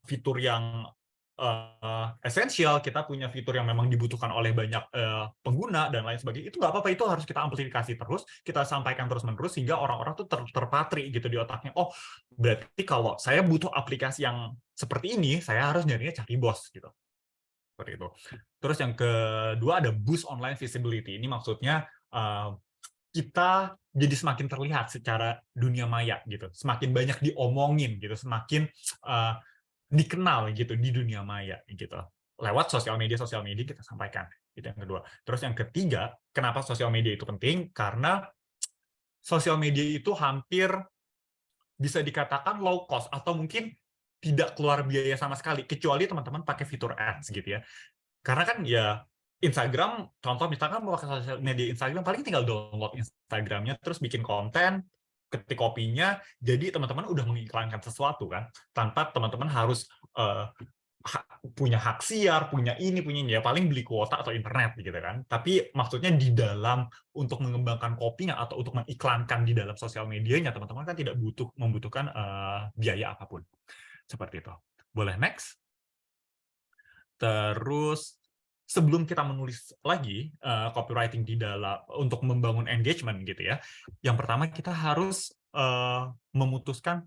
fitur yang esensial, kita punya fitur yang memang dibutuhkan oleh banyak pengguna dan lain sebagainya. Itu nggak apa-apa, itu harus kita amplifikasi terus, kita sampaikan terus-menerus sehingga orang-orang tuh terpatri gitu di otaknya. Oh, berarti kalau saya butuh aplikasi yang seperti ini, saya harus nyarinya Caribos gitu. Seperti itu. Terus yang kedua ada boost online visibility. Ini maksudnya kita jadi semakin terlihat secara dunia maya gitu, semakin banyak diomongin gitu, semakin dikenal gitu di dunia maya gitu, lewat sosial media kita sampaikan. Itu yang kedua. Terus yang ketiga, kenapa sosial media itu penting? Karena sosial media itu hampir bisa dikatakan low cost atau mungkin tidak keluar biaya sama sekali, kecuali teman-teman pakai fitur ads gitu ya. Karena kan ya Instagram, contoh misalkan mau pakai sosial media Instagram, paling tinggal download Instagramnya, terus bikin konten, ketik kopinya, jadi teman-teman udah mengiklankan sesuatu kan, tanpa teman-teman harus punya hak siar, punya ini, ya paling beli kuota atau internet gitu kan. Tapi maksudnya di dalam untuk mengembangkan kopinya atau untuk mengiklankan di dalam sosial medianya, teman-teman kan tidak membutuhkan biaya apapun. Seperti itu. Boleh next? Terus sebelum kita menulis lagi copywriting di dalam untuk membangun engagement gitu ya, yang pertama kita harus memutuskan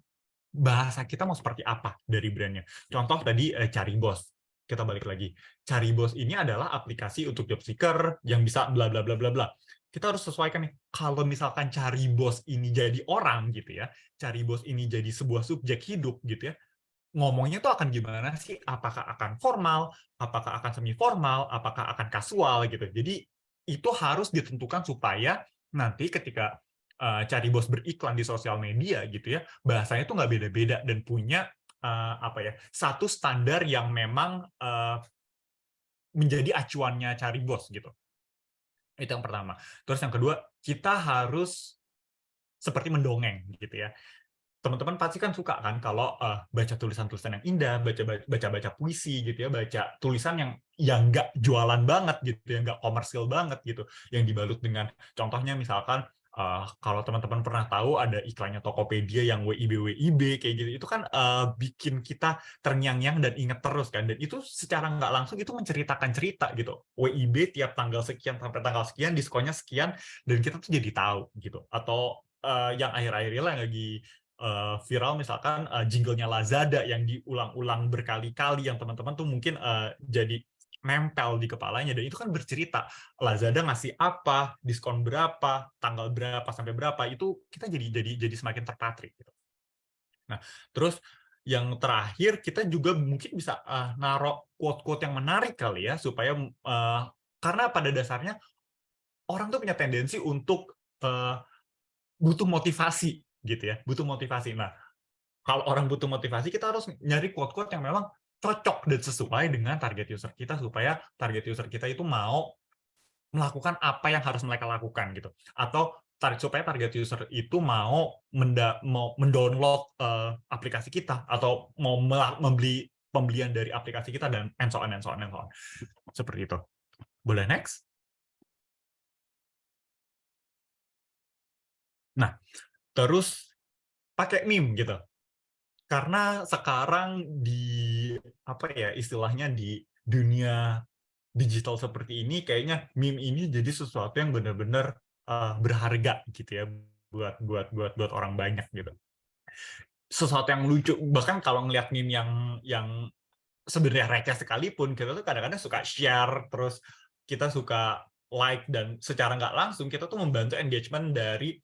bahasa kita mau seperti apa dari brandnya. Contoh tadi Caribos. Kita balik lagi. Caribos ini adalah aplikasi untuk job seeker yang bisa bla bla bla bla bla. Kita harus sesuaikan nih. Kalau misalkan Caribos ini jadi orang gitu ya, Caribos ini jadi sebuah subjek hidup gitu ya, ngomongnya tuh akan gimana sih? Apakah akan formal, apakah akan semi formal, apakah akan kasual gitu. Jadi itu harus ditentukan supaya nanti ketika Caribos beriklan di sosial media gitu ya, bahasanya tuh nggak beda-beda dan punya satu standar yang memang menjadi acuannya Caribos gitu. Itu yang pertama. Terus yang kedua, kita harus seperti mendongeng gitu ya. Teman-teman pasti kan suka kan kalau baca tulisan-tulisan yang indah, baca puisi gitu ya, baca tulisan yang nggak jualan banget gitu, yang nggak komersil banget gitu, yang dibalut dengan contohnya misalkan kalau teman-teman pernah tahu ada iklannya Tokopedia yang WIB kayak gitu, itu kan bikin kita terngiang-ngiang dan inget terus kan, dan itu secara nggak langsung itu menceritakan cerita gitu, WIB tiap tanggal sekian sampai tanggal sekian diskonnya sekian, dan kita tuh jadi tahu gitu. Atau yang akhir-akhir ini lagi viral misalkan jinglenya Lazada yang diulang-ulang berkali-kali yang teman-teman tuh mungkin jadi nempel di kepalanya, dan itu kan bercerita Lazada ngasih apa, diskon berapa, tanggal berapa sampai berapa, itu kita jadi semakin terpatrik gitu. Nah, terus yang terakhir kita juga mungkin bisa naruh quote-quote yang menarik kali ya, supaya karena pada dasarnya orang tuh punya tendensi untuk butuh motivasi gitu ya, butuh motivasi. Nah, kalau orang butuh motivasi, kita harus nyari quote-quote yang memang cocok dan sesuai dengan target user kita, supaya target user kita itu mau melakukan apa yang harus mereka lakukan gitu, atau supaya target user itu mau mendownload aplikasi kita, atau mau membeli pembelian dari aplikasi kita, dan and so on. Seperti itu. Boleh next? Nah, terus pakai meme gitu. Karena sekarang di apa ya istilahnya, di dunia digital seperti ini, kayaknya meme ini jadi sesuatu yang benar-benar berharga gitu ya buat orang banyak gitu. Sesuatu yang lucu, bahkan kalau ngelihat meme yang sebenarnya receh sekalipun, kita tuh kadang-kadang suka share, terus kita suka like, dan secara nggak langsung kita tuh membantu engagement dari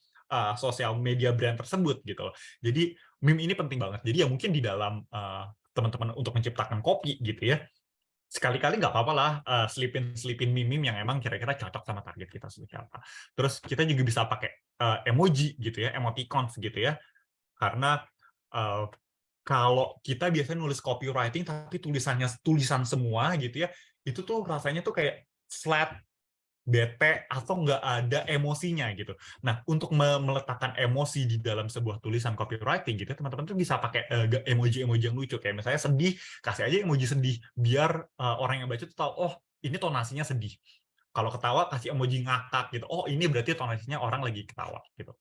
sosial media brand tersebut gitu. Jadi meme ini penting banget. Jadi ya mungkin di dalam teman-teman untuk menciptakan kopi gitu ya, sekali-kali nggak apa-apa lah selipin meme yang emang kira-kira cocok sama target kita seperti apa. Terus kita juga bisa pakai emoji gitu ya, emoticons gitu ya, karena kalau kita biasanya nulis copywriting tapi tulisannya tulisan semua gitu ya, itu tuh rasanya tuh kayak flat, bete, atau nggak ada emosinya gitu. Nah, untuk meletakkan emosi di dalam sebuah tulisan copywriting gitu, teman-teman tuh bisa pakai emoji-emoji yang lucu. Kayak misalnya sedih, kasih aja emoji sedih, biar orang yang baca tuh tahu, oh ini tonasinya sedih. Kalau ketawa, kasih emoji ngakak gitu. Oh ini berarti tonasinya orang lagi ketawa gitu.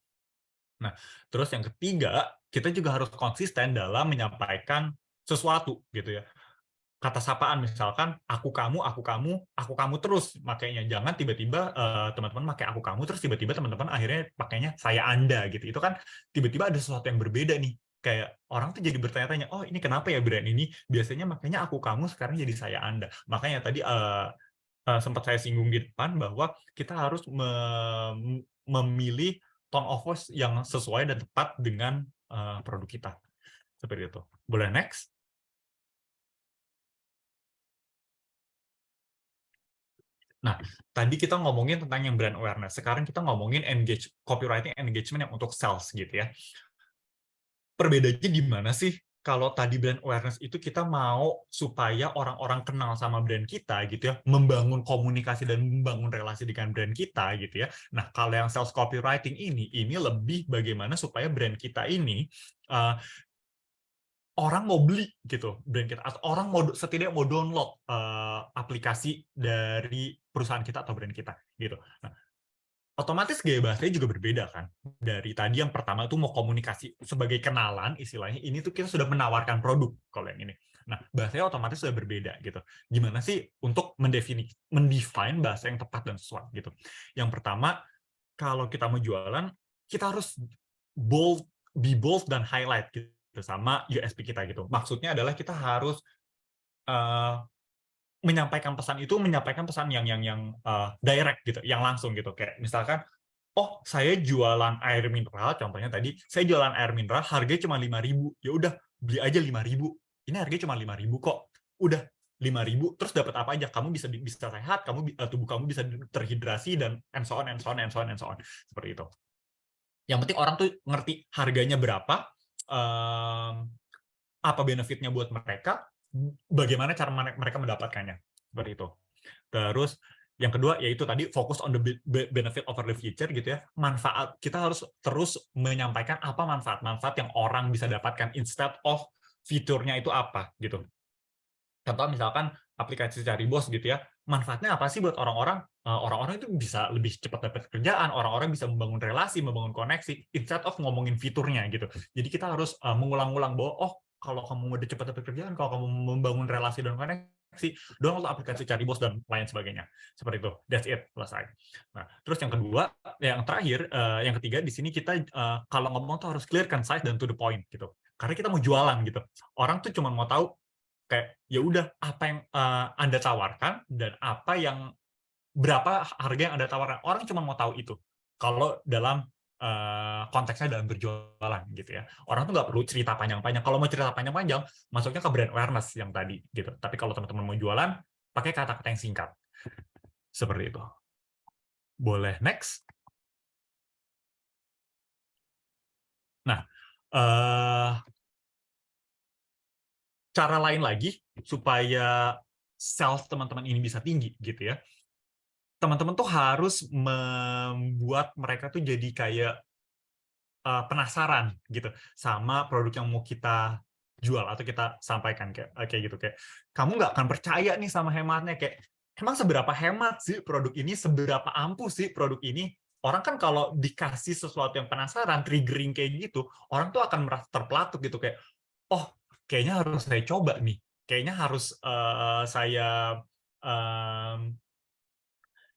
Nah, terus yang ketiga, kita juga harus konsisten dalam menyampaikan sesuatu gitu ya. Kata sapaan misalkan aku kamu terus makanya, jangan tiba-tiba teman-teman pakai aku kamu terus tiba-tiba teman-teman akhirnya pakainya saya anda gitu. Itu kan tiba-tiba ada sesuatu yang berbeda nih, kayak orang tuh jadi bertanya-tanya, oh ini kenapa ya brand ini biasanya makanya aku kamu sekarang jadi saya anda. Makanya tadi sempat saya singgung di depan bahwa kita harus memilih tone of voice yang sesuai dan tepat dengan produk kita, seperti itu. Boleh next? Nah, tadi kita ngomongin tentang yang brand awareness. Sekarang kita ngomongin copywriting engagement yang untuk sales gitu ya. Perbedaannya di mana sih? Kalau tadi brand awareness itu kita mau supaya orang-orang kenal sama brand kita gitu ya, membangun komunikasi dan membangun relasi dengan brand kita gitu ya. Nah, kalau yang sales copywriting ini lebih bagaimana supaya brand kita ini orang mau beli gitu brand kita, atau orang mau setidaknya mau download aplikasi dari perusahaan kita atau brand kita gitu. Nah, otomatis gaya bahasanya juga berbeda kan. Dari tadi yang pertama itu mau komunikasi sebagai kenalan istilahnya, ini tuh kita sudah menawarkan produk kalau yang ini. Nah, bahasanya otomatis sudah berbeda gitu. Gimana sih untuk mendefine bahasa yang tepat dan sesuai gitu. Yang pertama, kalau kita mau jualan, kita harus be bold dan highlight gitu sama USP kita gitu. Maksudnya adalah kita harus menyampaikan pesan yang direct gitu, yang langsung gitu. Kayak misalkan, oh saya jualan air mineral, contohnya tadi, saya jualan air mineral harganya cuma 5.000. Ya udah, beli aja 5.000. Ini harganya cuma 5.000 kok. Udah 5.000, terus dapat apa aja? Kamu bisa sehat, tubuh kamu bisa terhidrasi, dan and so on. Seperti itu. Yang penting orang tuh ngerti harganya berapa, apa benefitnya buat mereka, bagaimana cara mereka mendapatkannya, seperti itu. Terus yang kedua yaitu tadi fokus on the benefit over the future gitu ya. Manfaat, kita harus terus menyampaikan apa manfaat yang orang bisa dapatkan instead of fiturnya itu apa gitu. Contoh misalkan aplikasi cari bos gitu ya, manfaatnya apa sih buat orang-orang? Orang-orang itu bisa lebih cepat dapat kerjaan, orang-orang bisa membangun relasi, membangun koneksi, instead of ngomongin fiturnya gitu. Jadi kita harus mengulang-ulang bahwa, oh kalau kamu udah cepat dapat kerjaan, kalau kamu membangun relasi dan koneksi, koneksi, download aplikasi cari bos dan lain sebagainya. Seperti itu. That's it, selesai. Nah, terus yang kedua, yang terakhir, yang ketiga di sini kita kalau ngomong tuh harus clear, concise dan to the point gitu. Karena kita mau jualan gitu. Orang tuh cuma mau tahu kayak ya udah apa yang Anda tawarkan dan apa yang berapa harga yang Anda tawarkan. Orang cuma mau tahu itu. Kalau dalam konteksnya dalam berjualan gitu ya. Orang tuh nggak perlu cerita panjang-panjang. Kalau mau cerita panjang-panjang, masuknya ke brand awareness yang tadi gitu. Tapi kalau teman-teman mau jualan, pakai kata-kata yang singkat. Seperti itu. Boleh next. Nah, cara lain lagi supaya sales teman-teman ini bisa tinggi gitu ya. Teman-teman tuh harus membuat mereka tuh jadi kayak penasaran gitu sama produk yang mau kita jual atau kita sampaikan kayak gitu, kayak kamu nggak akan percaya nih sama hematnya, kayak emang seberapa hemat sih produk ini, seberapa ampuh sih produk ini. Orang kan kalau dikasih sesuatu yang penasaran, triggering kayak gitu, orang tuh akan merasa terpelatuk gitu, kayak oh kayaknya harus saya coba nih, kayaknya harus saya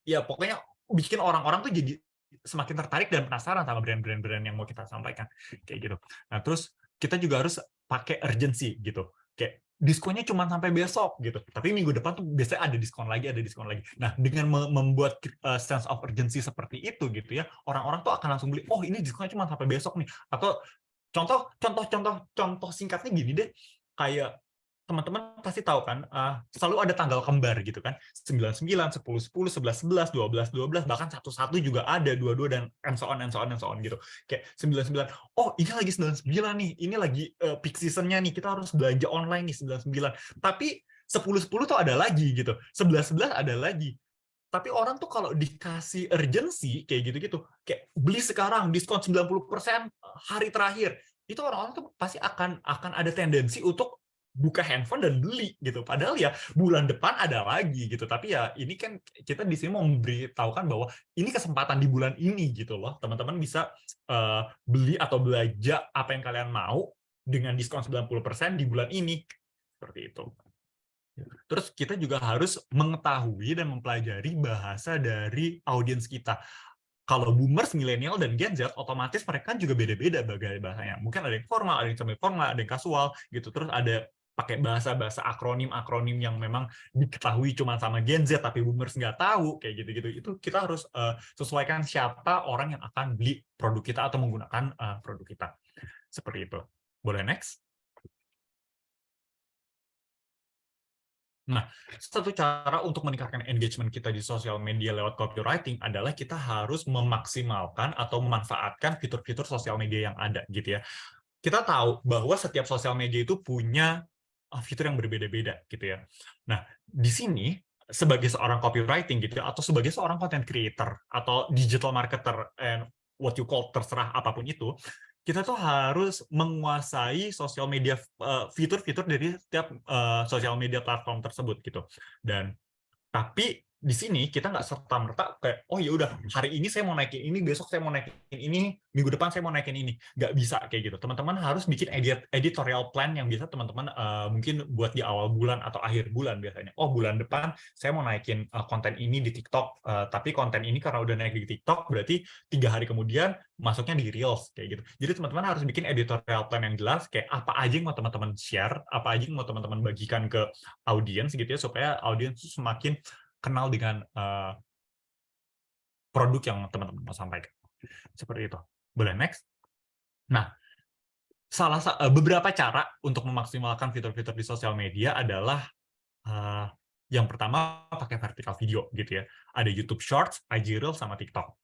ya pokoknya bikin orang-orang tuh jadi semakin tertarik dan penasaran sama brand-brand yang mau kita sampaikan kayak gitu. Nah, terus kita juga harus pakai urgency gitu. Kayak diskonnya cuma sampai besok gitu. Tapi minggu depan tuh biasanya ada diskon lagi. Nah, dengan membuat sense of urgency seperti itu gitu ya, orang-orang tuh akan langsung beli, oh ini diskonnya cuma sampai besok nih. Atau contoh singkatnya gini deh, kayak teman-teman pasti tahu kan, selalu ada tanggal kembar gitu kan, 99, 10, 10, 11, 11, 12, 12, bahkan 11 juga ada, 22 dan and so on gitu. Kayak 99, oh ini lagi 99 nih, ini lagi peak season-nya nih, kita harus belanja online nih 99. Tapi 10 tuh ada lagi gitu, 11 ada lagi. Tapi orang tuh kalau dikasih urgency kayak gitu-gitu, kayak beli sekarang diskon 90% hari terakhir, itu orang-orang tuh pasti akan ada tendensi untuk buka handphone dan beli gitu. Padahal ya bulan depan ada lagi gitu. Tapi ya ini kan kita di sini mau memberitahukan bahwa ini kesempatan di bulan ini gitu loh. Teman-teman bisa beli atau belanja apa yang kalian mau dengan diskon 90% di bulan ini. Seperti itu. Terus kita juga harus mengetahui dan mempelajari bahasa dari audiens kita. Kalau boomers, milenial, dan Gen Z, otomatis mereka juga beda-beda bagai bahasanya. Mungkin ada yang formal, ada yang semi-formal, ada yang kasual, gitu. Terus ada pakai bahasa-bahasa akronim yang memang diketahui cuma sama Gen Z, tapi boomers nggak tahu, kayak gitu-gitu. Itu kita harus sesuaikan siapa orang yang akan beli produk kita atau menggunakan produk kita. Seperti itu. Boleh next? Nah, satu cara untuk meningkatkan engagement kita di sosial media lewat copywriting adalah kita harus memaksimalkan atau memanfaatkan fitur-fitur sosial media yang ada, gitu ya. Kita tahu bahwa setiap sosial media itu punya fitur yang berbeda-beda, gitu ya. Nah, di sini sebagai seorang copywriting gitu ya, atau sebagai seorang content creator atau digital marketer and what you call, terserah apapun itu, kita tuh harus menguasai sosial media, fitur-fitur dari setiap sosial media platform tersebut gitu. Dan tapi di sini kita nggak serta-merta kayak, oh ya udah hari ini saya mau naikin ini, besok saya mau naikin ini, minggu depan saya mau naikin ini. Nggak bisa kayak gitu. Teman-teman harus bikin editorial plan yang biasa teman-teman mungkin buat di awal bulan atau akhir bulan biasanya. Oh bulan depan saya mau naikin konten ini di TikTok, tapi konten ini karena udah naik di TikTok berarti 3 hari kemudian masuknya di Reels kayak gitu. Jadi teman-teman harus bikin editorial plan yang jelas, kayak apa aja yang mau teman-teman share, apa aja yang mau teman-teman bagikan ke audiens gitu ya, supaya audiens semakin kenal dengan produk yang teman-teman mau sampaikan. Seperti itu. Boleh next? Nah, beberapa cara untuk memaksimalkan fitur-fitur di sosial media adalah yang pertama pakai vertical video gitu ya. Ada YouTube Shorts, IG Reels, sama TikTok.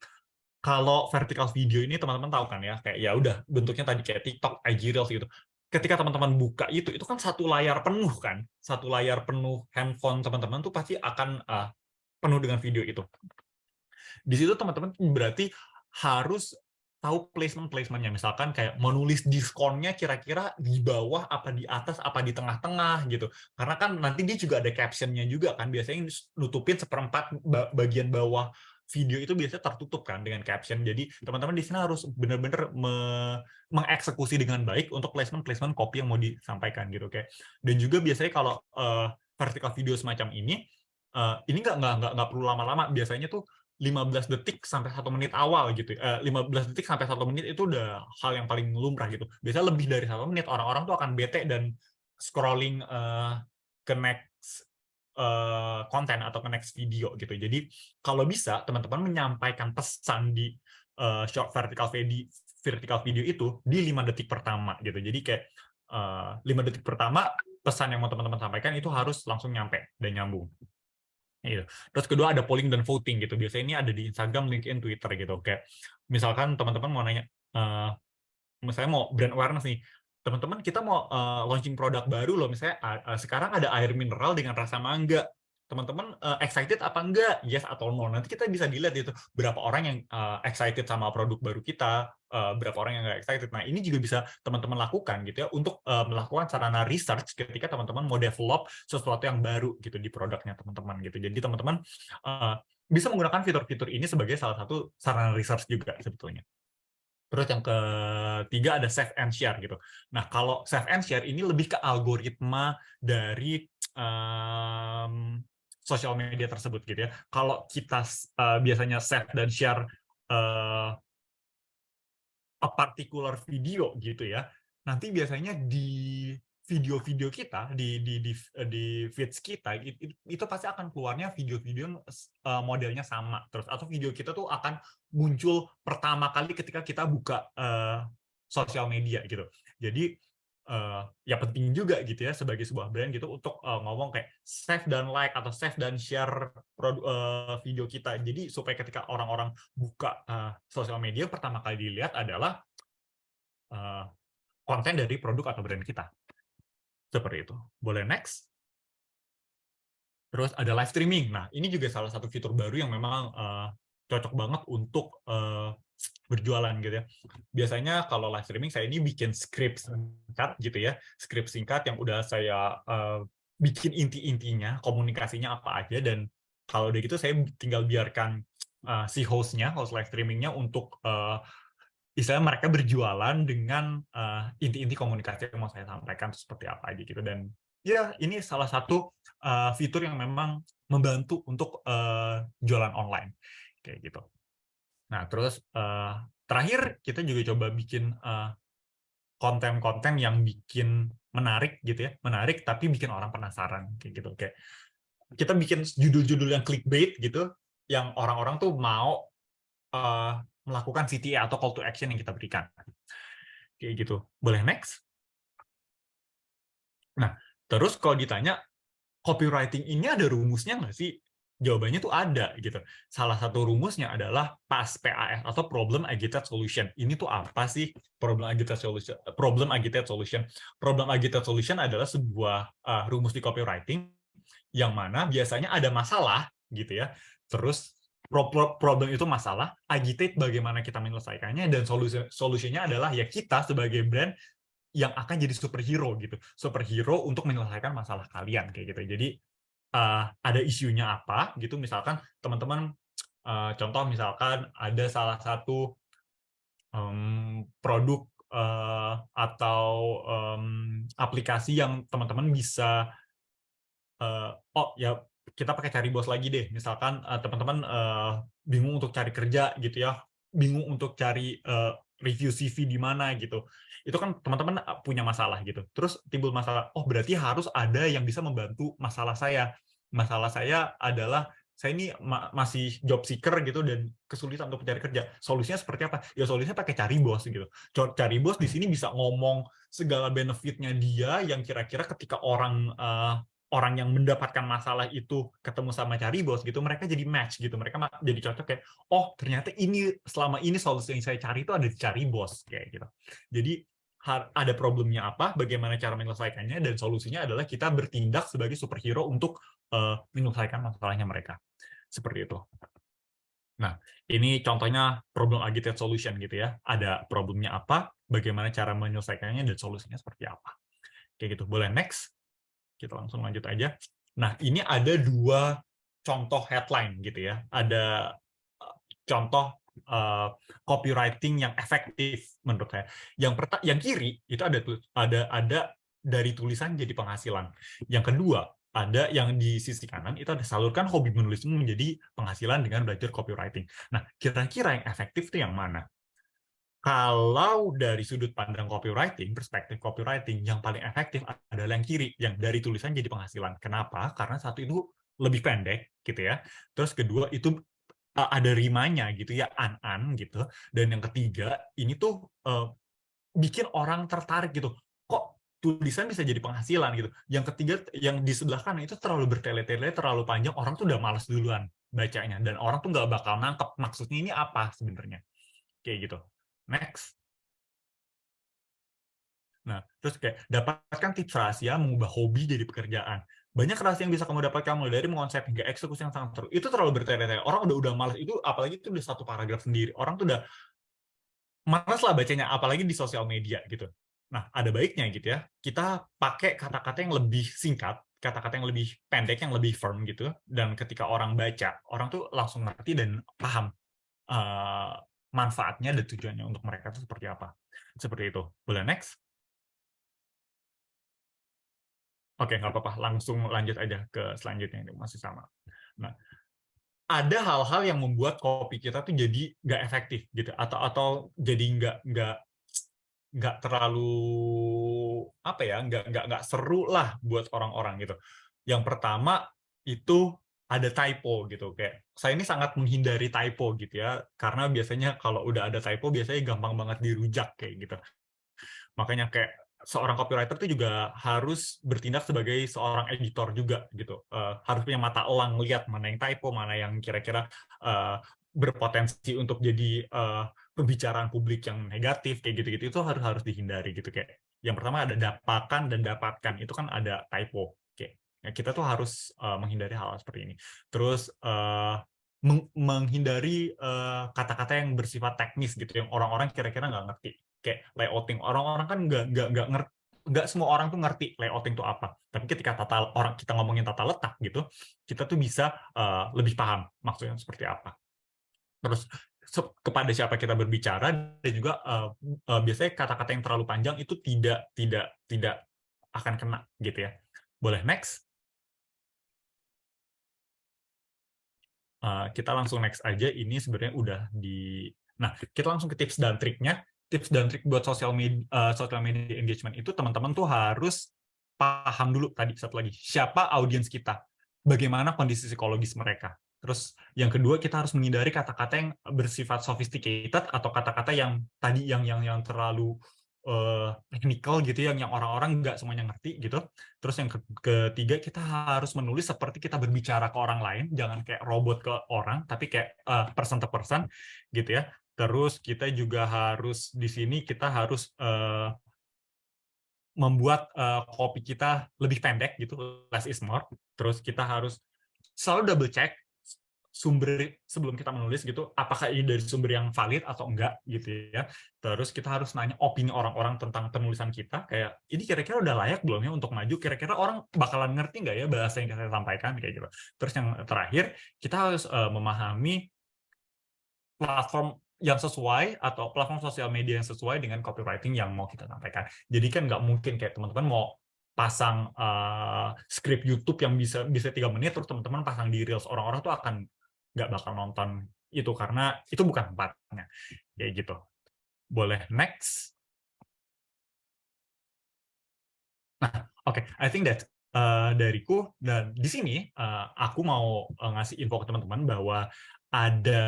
Kalau vertical video ini teman-teman tahu kan ya, kayak ya udah bentuknya tadi kayak TikTok, IG Reels gitu. Ketika teman-teman buka itu kan satu layar penuh kan, satu layar penuh handphone teman-teman tuh pasti akan penuh dengan video itu. Di situ teman-teman berarti harus tahu placement-placementnya. Misalkan kayak menulis diskonnya kira-kira di bawah, apa di atas, apa di tengah-tengah gitu. Karena kan nanti dia juga ada captionnya juga kan. Biasanya nutupin seperempat bagian bawah video itu biasanya tertutup kan dengan caption. Jadi teman-teman di sini harus benar-benar mengeksekusi dengan baik untuk placement copy yang mau disampaikan gitu kayak. Dan juga biasanya kalau vertical video semacam ini nggak perlu lama-lama. Biasanya tuh 15 detik sampai 1 menit awal gitu. 15 detik sampai 1 menit itu udah hal yang paling lumrah gitu. Biasanya lebih dari 1 menit orang-orang tuh akan bete dan scrolling ke next konten atau ke next video gitu. Jadi kalau bisa teman-teman menyampaikan pesan di short vertical video itu di 5 detik pertama gitu. Jadi kayak 5 detik pertama pesan yang mau teman-teman sampaikan itu harus langsung nyampe dan nyambung. Gitu. Terus kedua ada polling dan voting gitu. Biasanya ini ada di Instagram, LinkedIn, Twitter gitu. Kayak misalkan teman-teman mau nanya, misalnya mau brand awareness nih, teman-teman kita mau launching produk baru loh. Misalnya sekarang ada air mineral dengan rasa mangga. Teman-teman excited apa enggak? Yes atau no. Nanti kita bisa dilihat itu berapa orang yang excited sama produk baru kita, berapa orang yang nggak excited. Nah, ini juga bisa teman-teman lakukan gitu ya untuk melakukan sarana research ketika teman-teman mau develop sesuatu yang baru gitu di produknya teman-teman gitu. Jadi teman-teman bisa menggunakan fitur-fitur ini sebagai salah satu sarana research juga sebetulnya. Terus yang ketiga ada save and share gitu. Nah, kalau save and share ini lebih ke algoritma dari sosial media tersebut gitu ya. Kalau kita biasanya save dan share a particular video gitu ya, nanti biasanya di video-video kita di feeds kita itu pasti akan keluarnya video-video modelnya sama terus, atau video kita tuh akan muncul pertama kali ketika kita buka sosial media gitu. Jadi ya penting juga gitu ya sebagai sebuah brand gitu untuk ngomong kayak save dan like atau save dan share video kita. Jadi supaya ketika orang-orang buka sosial media pertama kali dilihat adalah konten dari produk atau brand kita. Seperti itu. Boleh next? Terus ada live streaming. Nah, ini juga salah satu fitur baru yang memang cocok banget untuk berjualan gitu ya. Biasanya kalau live streaming saya ini bikin script singkat gitu ya. Script singkat yang udah saya bikin inti-intinya, komunikasinya apa aja, dan kalau udah gitu saya tinggal biarkan si host live streamingnya untuk istilahnya mereka berjualan dengan inti-inti komunikasi yang mau saya sampaikan seperti apa aja gitu. Dan ya ini salah satu fitur yang memang membantu untuk jualan online kayak gitu. Nah terus terakhir kita juga coba bikin konten-konten yang bikin menarik gitu ya, menarik tapi bikin orang penasaran kayak gitu. Kayak kita bikin judul-judul yang clickbait gitu, yang orang-orang tuh mau melakukan CTA atau call to action yang kita berikan. Kayak gitu. Boleh next? Nah, terus kalau ditanya, copywriting ini ada rumusnya nggak sih? Jawabannya tuh ada gitu. Salah satu rumusnya adalah PAS atau Problem Agitated Solution. Ini tuh apa sih Problem Agitated Solution? Problem Agitated Solution adalah sebuah rumus di copywriting yang mana biasanya ada masalah gitu ya. Terus problem itu masalah, agitate bagaimana kita menyelesaikannya, dan solusinya adalah ya kita sebagai brand yang akan jadi superhero gitu, superhero untuk menyelesaikan masalah kalian kayak gitu. Jadi ada isunya apa gitu, misalkan teman-teman contoh misalkan ada salah satu produk atau aplikasi yang teman-teman bisa ya kita pakai cari bos lagi deh. Misalkan teman-teman bingung untuk cari kerja gitu ya, bingung untuk cari review CV di mana gitu. Itu kan teman-teman punya masalah gitu. Terus timbul masalah, oh berarti harus ada yang bisa membantu masalah saya. Masalah saya adalah saya ini masih job seeker gitu dan kesulitan untuk mencari kerja. Solusinya seperti apa? Ya solusinya pakai cari bos gitu. Cari bos di sini bisa ngomong segala benefitnya dia yang kira-kira ketika orang yang mendapatkan masalah itu ketemu sama cari bos gitu, mereka jadi match gitu, mereka jadi cocok kayak, oh ternyata ini selama ini solusi yang saya cari itu ada di cari bos kayak gitu. Jadi ada problemnya apa, bagaimana cara menyelesaikannya, dan solusinya adalah kita bertindak sebagai superhero untuk menyelesaikan masalahnya mereka. Seperti itu. Nah, ini contohnya problem agitated solution gitu ya. Ada problemnya apa, bagaimana cara menyelesaikannya, dan solusinya seperti apa. Kayak gitu. Boleh next? Kita langsung lanjut aja. Nah, ini ada 2 contoh headline gitu ya. Ada contoh copywriting yang efektif menurut saya. Yang kiri itu ada dari tulisan jadi penghasilan. Yang kedua, ada yang di sisi kanan itu ada salurkan hobi menulismu menjadi penghasilan dengan belajar copywriting. Nah, kira-kira yang efektif itu yang mana? Kalau dari sudut pandang copywriting, perspektif copywriting, yang paling efektif adalah yang kiri, yang dari tulisan jadi penghasilan. Kenapa? Karena satu itu lebih pendek, gitu ya. Terus kedua itu ada rimanya gitu ya, an gitu. Dan yang ketiga, ini tuh bikin orang tertarik gitu. Kok tulisan bisa jadi penghasilan gitu. Yang ketiga, yang di sebelah kanan itu terlalu bertele-tele, terlalu panjang, orang tuh udah malas duluan bacanya. Dan orang tuh nggak bakal nangkep maksudnya ini apa sebenarnya. Kayak gitu. Next. Nah, terus kayak dapatkan tips rahasia mengubah hobi jadi pekerjaan. Banyak rahasia yang bisa kamu dapatkan mulai dari konsep hingga eksekusi yang sangat seru. Itu terlalu bertele-tele. Orang udah malas itu, apalagi itu udah satu paragraf sendiri. Orang tuh udah malas lah bacanya, apalagi di sosial media gitu. Nah, ada baiknya gitu ya, kita pakai kata-kata yang lebih singkat, kata-kata yang lebih pendek, yang lebih firm gitu, dan ketika orang baca, orang tuh langsung ngerti dan paham manfaatnya dan tujuannya untuk mereka itu seperti apa. Seperti itu. Boleh next? Oke, nggak apa-apa. Langsung lanjut aja ke selanjutnya. Ini masih sama. Nah, ada hal-hal yang membuat kopi kita tuh jadi nggak efektif gitu, atau jadi nggak terlalu apa ya, nggak seru lah buat orang-orang gitu. Yang pertama itu ada typo gitu, kayak saya ini sangat menghindari typo gitu ya, karena biasanya kalau udah ada typo biasanya gampang banget dirujak kayak gitu. Makanya kayak seorang copywriter itu juga harus bertindak sebagai seorang editor juga gitu. Harus punya mata elang, lihat mana yang typo, mana yang kira-kira berpotensi untuk jadi pembicaraan publik yang negatif kayak gitu-gitu, itu harus dihindari gitu. Kayak yang pertama ada dapakan dan dapatkan, itu kan ada typo. Oke. Ya, kita tuh harus menghindari hal seperti ini. Terus menghindari kata-kata yang bersifat teknis gitu, yang orang-orang kira-kira nggak ngerti. Kayak layouting, orang-orang kan nggak ngerti, nggak semua orang tuh ngerti layouting itu apa. Tapi ketika kita ngomongin tata letak gitu, kita tuh bisa lebih paham maksudnya seperti apa. Terus kepada siapa kita berbicara, dan juga biasanya kata-kata yang terlalu panjang itu tidak akan kena gitu ya. Boleh next? Kita langsung next aja. Ini sebenarnya udah di. Nah, kita langsung ke tips dan triknya. Tips dan trik buat social media engagement itu teman-teman tuh harus paham dulu tadi satu lagi, siapa audiens kita, bagaimana kondisi psikologis mereka. Terus yang kedua, kita harus menghindari kata-kata yang bersifat sophisticated atau kata-kata yang tadi yang terlalu technical gitu, yang orang-orang nggak semuanya ngerti gitu. Terus yang ketiga, kita harus menulis seperti kita berbicara ke orang lain, jangan kayak robot ke orang, tapi kayak person to person gitu ya. Terus kita juga harus di sini kita harus membuat copy kita lebih pendek gitu, less is more. Terus kita harus selalu double check sumber sebelum kita menulis gitu, apakah ini dari sumber yang valid atau enggak gitu ya. Terus kita harus nanya opini orang-orang tentang penulisan kita, kayak ini kira-kira udah layak belum ya untuk maju, kira-kira orang bakalan ngerti nggak ya bahasa yang kita sampaikan kayak gitu. Terus yang terakhir, kita harus memahami platform yang sesuai atau platform sosial media yang sesuai dengan copywriting yang mau kita sampaikan. Jadi kan nggak mungkin kayak teman-teman mau pasang script YouTube yang bisa 3 menit terus teman-teman pasang di Reels, orang-orang tuh akan nggak bakal nonton itu karena itu bukan tempatnya kayak gitu. Boleh next? Nah, oke, I think that dariku, dan di sini aku mau ngasih info ke teman-teman bahwa ada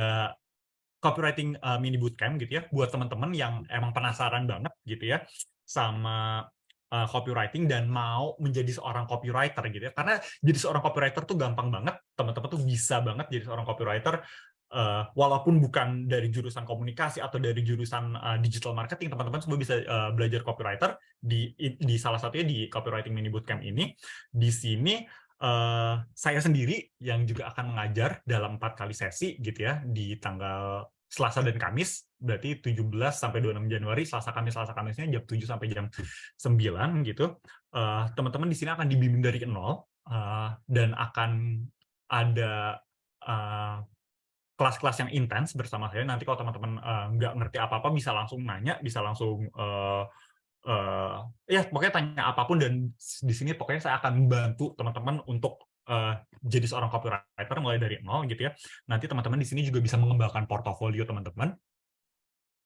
copywriting mini bootcamp gitu ya, buat teman-teman yang emang penasaran banget gitu ya sama copywriting dan mau menjadi seorang copywriter gitu ya. Karena jadi seorang copywriter tuh gampang banget, teman-teman tuh bisa banget jadi seorang copywriter walaupun bukan dari jurusan komunikasi atau dari jurusan digital marketing, teman-teman semua bisa belajar copywriter di salah satunya di copywriting mini bootcamp ini. Di sini saya sendiri yang juga akan mengajar dalam 4 kali sesi gitu ya, di tanggal Selasa dan Kamis, berarti 17 sampai 26 Januari, Selasa Kamisnya jam 7 sampai jam 9 gitu. Teman-teman di sini akan dibimbing dari nol, dan akan ada kelas-kelas yang intens bersama saya. Nanti kalau teman-teman nggak ngerti apa-apa bisa langsung nanya, bisa langsung ya pokoknya tanya apapun, dan di sini pokoknya saya akan membantu teman-teman untuk jadi seorang copywriter mulai dari nol gitu ya. Nanti teman-teman di sini juga bisa mengembangkan portofolio teman-teman,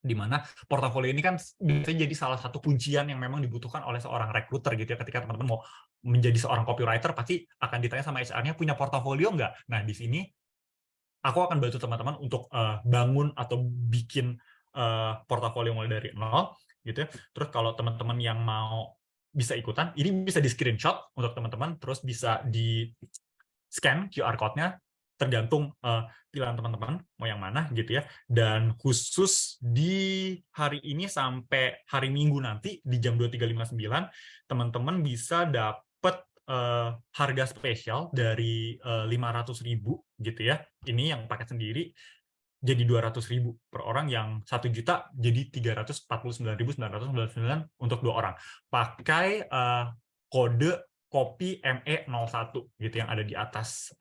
di mana portofolio ini kan biasanya jadi salah satu kuncian yang memang dibutuhkan oleh seorang recruiter gitu ya. Ketika teman-teman mau menjadi seorang copywriter, pasti akan ditanya sama HR-nya, punya portofolio nggak? Nah, di sini aku akan bantu teman-teman untuk bangun atau bikin portofolio mulai dari nol gitu ya. Terus kalau teman-teman yang mau bisa ikutan, ini bisa di screenshot untuk teman-teman, terus bisa di scan QR code-nya, tergantung pilihan teman-teman mau yang mana gitu ya. Dan khusus di hari ini sampai hari Minggu nanti di jam 23.59, teman-teman bisa dapat harga spesial dari 500.000 gitu ya. Ini yang paket sendiri jadi 200.000 per orang, yang 1 juta jadi 349.999 untuk 2 orang. Pakai kode kopi ME01 gitu yang ada di atas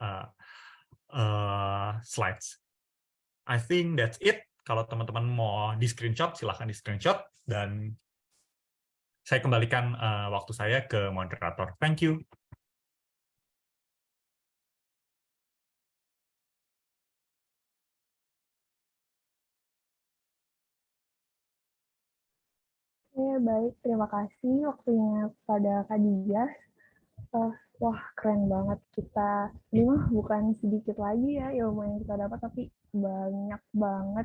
slides. I think that's it. Kalau teman-teman mau di screenshot, silahkan di screenshot, dan saya kembalikan waktu saya ke moderator. Thank you. Oke, baik. Terima kasih waktunya pada Kak Dias. Wah, keren banget. Ini mah bukan sedikit lagi ya ilmu yang kita dapat, tapi banyak banget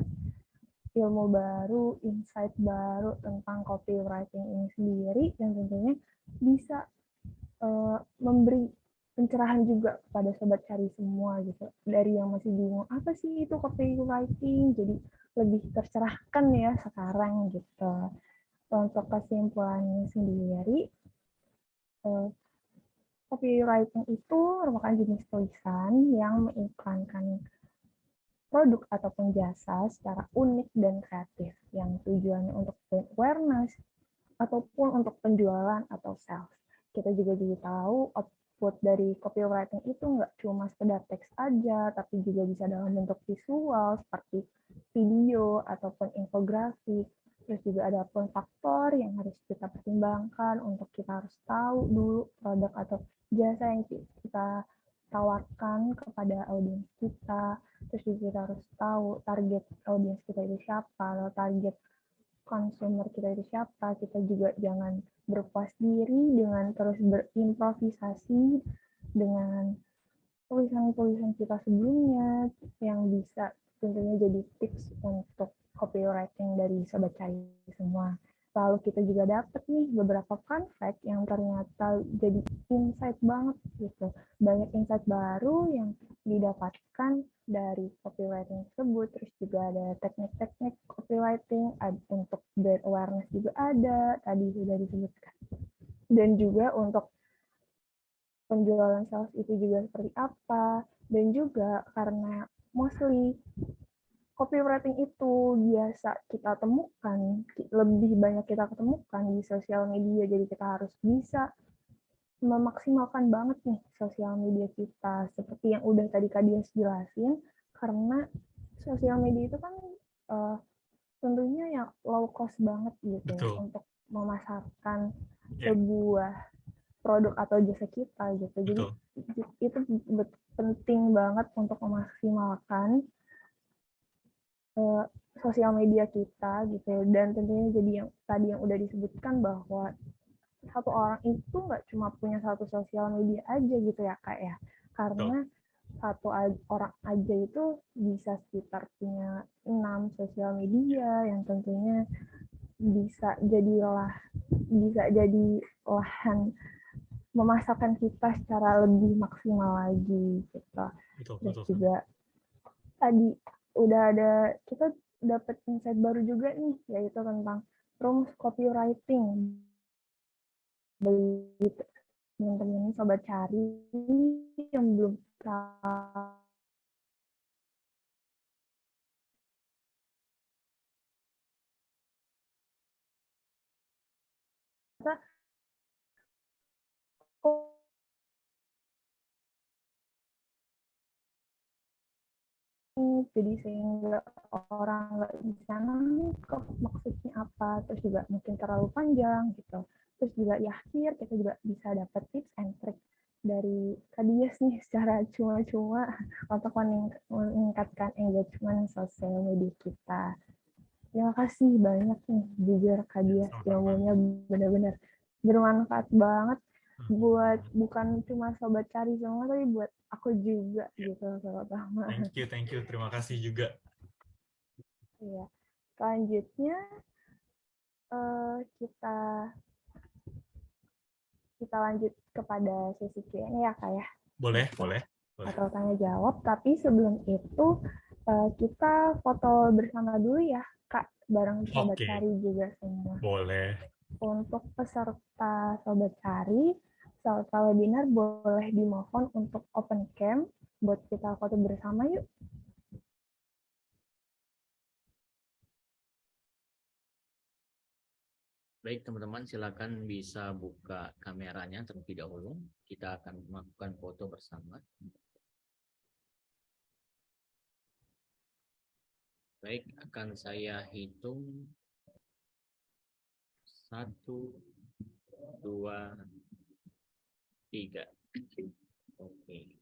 ilmu baru, insight baru tentang copywriting ini sendiri, dan tentunya bisa memberi pencerahan juga kepada sobat cari semua gitu. Dari yang masih bingung, apa sih itu copywriting? Jadi lebih tercerahkan ya sekarang gitu. Untuk kesimpulannya sendiri, copywriting itu merupakan jenis tulisan yang mengiklankan produk ataupun jasa secara unik dan kreatif, yang tujuannya untuk awareness ataupun untuk penjualan atau sales. Kita juga tahu output dari copywriting itu nggak cuma sekedar teks aja, tapi juga bisa dalam bentuk visual seperti video ataupun infografik. Terus juga ada pun faktor yang harus kita pertimbangkan untuk kita harus tahu dulu produk atau jasa yang kita tawarkan kepada audiens kita. Terus juga kita harus tahu target audiens kita itu siapa, atau target consumer kita itu siapa. Kita juga jangan berpuas diri dengan terus berimprovisasi dengan tulisan-tulisan kita sebelumnya yang bisa tentunya jadi tips untuk copywriting dari sobat cari semua. Lalu kita juga dapat nih beberapa fun fact yang ternyata jadi insight banget gitu. Banyak insight baru yang didapatkan dari copywriting tersebut. Terus juga ada teknik-teknik copywriting, untuk brand awareness juga ada, tadi sudah disebutkan. Dan juga untuk penjualan sales itu juga seperti apa. Dan juga karena mostly copywriting itu biasa kita temukan, lebih banyak kita ketemukan di sosial media, jadi kita harus bisa memaksimalkan banget nih sosial media kita, seperti yang udah tadi Kak Dias jelasin, karena sosial media itu kan tentunya yang low cost banget gitu ya, untuk memasarkan sebuah produk atau jasa kita gitu. Jadi itu penting banget untuk memaksimalkan sosial media kita gitu, dan tentunya jadi yang tadi yang udah disebutkan bahwa satu orang itu nggak cuma punya satu sosial media aja gitu ya Kak ya, karena satu orang aja itu bisa sekitar punya 6 sosial media yang tentunya bisa jadi lahan memasarkan kita secara lebih maksimal lagi gitu. Terus juga tadi udah ada, kita dapat insight baru juga nih, yaitu tentang rumus copywriting. Bagi teman-teman sobat cari yang belum tahu jadi sehingga orang nggak bisa nangkep maksudnya apa, terus juga mungkin terlalu panjang gitu. Terus juga di akhir kita juga bisa dapat tips and trick dari Kak Dias nih secara cuma-cuma untuk meningkatkan engagement sosial media kita. Terima kasih banyak nih, jujur Kak Dias, ilmunya benar-benar bermanfaat banget buat bukan cuma sobat cari semua, tapi buat aku juga gitu terutama. Thank you, terima kasih juga. Iya. Selanjutnya kita lanjut kepada sesi Q&A ya Kak ya. Boleh. Atau tanya jawab, tapi sebelum itu kita foto bersama dulu ya Kak, bareng sobat cari juga semua. Boleh. Untuk peserta sobat cari, peserta webinar boleh dimohon untuk open cam buat kita foto bersama yuk. Baik teman-teman, silakan bisa buka kameranya terlebih dahulu. Kita akan melakukan foto bersama. Baik, akan saya hitung 1, 2, 3. Oke.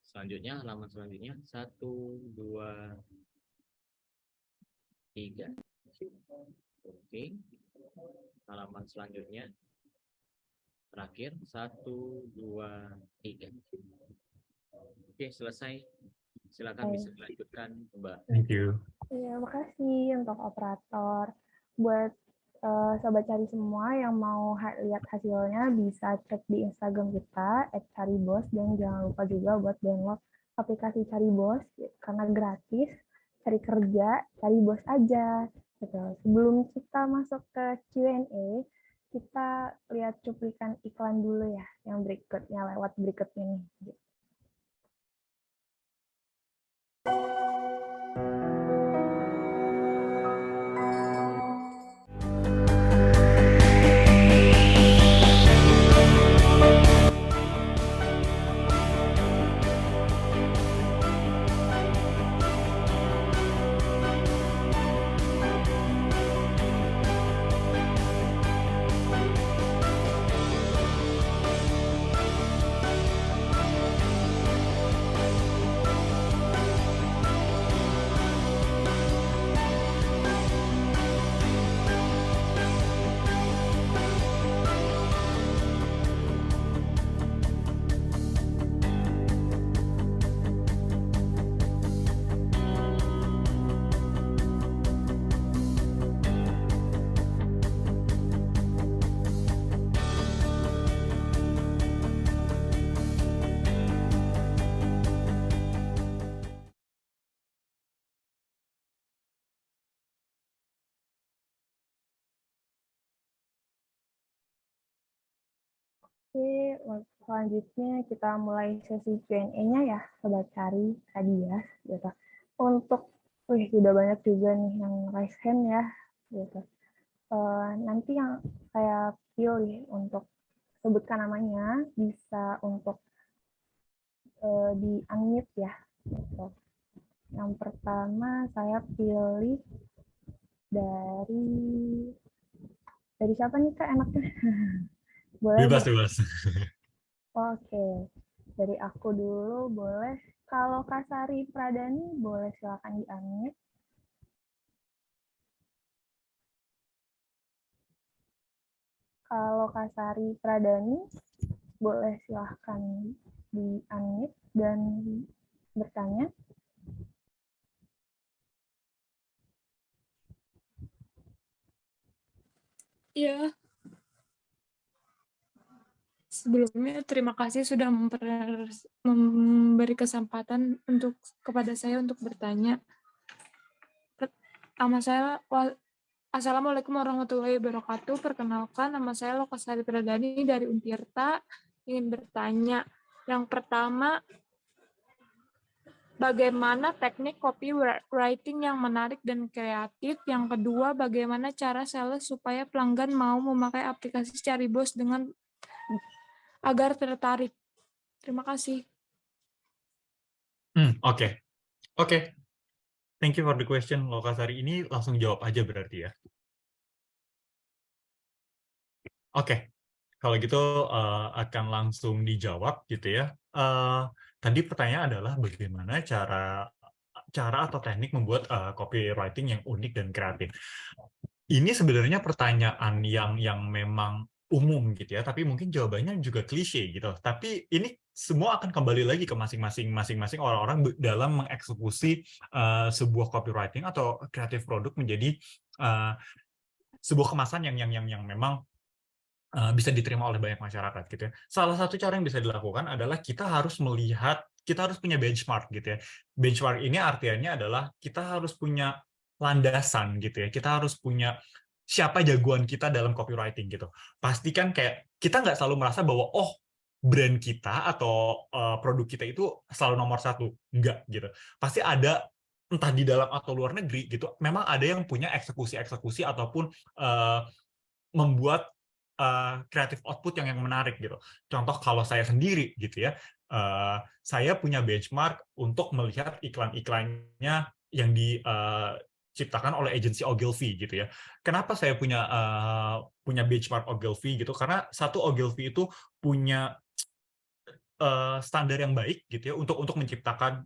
Selanjutnya, halaman selanjutnya 1, 2, 3. Oke. Halaman selanjutnya terakhir 1, 2, 3. Oke, selesai. Silakan bisa dilanjutkan, Mbak. Thank you. Iya, makasih untuk operator. Buat sobat cari semua yang mau lihat hasilnya bisa cek di Instagram kita @caribos, dan jangan lupa juga buat download aplikasi Caribos karena gratis. Cari kerja, Caribos aja. Gitu. Sebelum kita masuk ke Q&A, kita lihat cuplikan iklan dulu ya, yang berikutnya lewat berikut ini. Oke, selanjutnya kita mulai sesi Q&A-nya ya, sobat cari Kak Dias, gitu. Untuk, sudah banyak juga nih yang raise hand ya, gitu. Nanti yang saya pilih untuk sebutkan namanya bisa untuk di-unmute ya, gitu. Yang pertama saya pilih dari siapa nih Kak enaknya? Boleh Bebas. Oke, dari aku dulu boleh. Kalau Kak Sari Pradani boleh silakan di-unmute. Kalau Kak Sari Pradani boleh silakan di-unmute dan bertanya. Iya. Sebelumnya terima kasih sudah memberi kesempatan kepada saya untuk bertanya. Nama saya Assalamualaikum warahmatullahi wabarakatuh. Perkenalkan, nama saya Lokasari Pradani dari Untirta. Ingin bertanya. Yang pertama, bagaimana teknik copywriting yang menarik dan kreatif? Yang kedua, bagaimana cara sales supaya pelanggan mau memakai aplikasi Caribos agar tertarik? Terima kasih. Oke. Oke, thank you for the question, Lokasari. Ini langsung jawab aja berarti ya. Oke, kalau gitu akan langsung dijawab gitu ya. Tadi pertanyaan adalah bagaimana cara atau teknik membuat copywriting yang unik dan kreatif. Ini sebenarnya pertanyaan yang memang umum gitu ya, tapi mungkin jawabannya juga klise gitu. Tapi ini semua akan kembali lagi ke masing-masing orang-orang dalam mengeksekusi sebuah copywriting atau kreatif produk menjadi sebuah kemasan yang memang bisa diterima oleh banyak masyarakat gitu ya. Salah satu cara yang bisa dilakukan adalah kita harus punya benchmark gitu ya. Benchmark ini artinya adalah kita harus punya landasan gitu ya. Kita harus punya siapa jagoan kita dalam copywriting gitu. Pastikan kayak kita nggak selalu merasa bahwa brand kita atau produk kita itu selalu nomor satu. Enggak gitu. Pasti ada entah di dalam atau luar negeri gitu. Memang ada yang punya eksekusi ataupun membuat kreatif output yang menarik gitu. Contoh kalau saya sendiri gitu ya, saya punya benchmark untuk melihat iklan-iklannya yang diciptakan oleh agensi Ogilvy gitu ya. Kenapa saya punya benchmark Ogilvy gitu? Karena satu Ogilvy itu punya standar yang baik gitu ya untuk menciptakan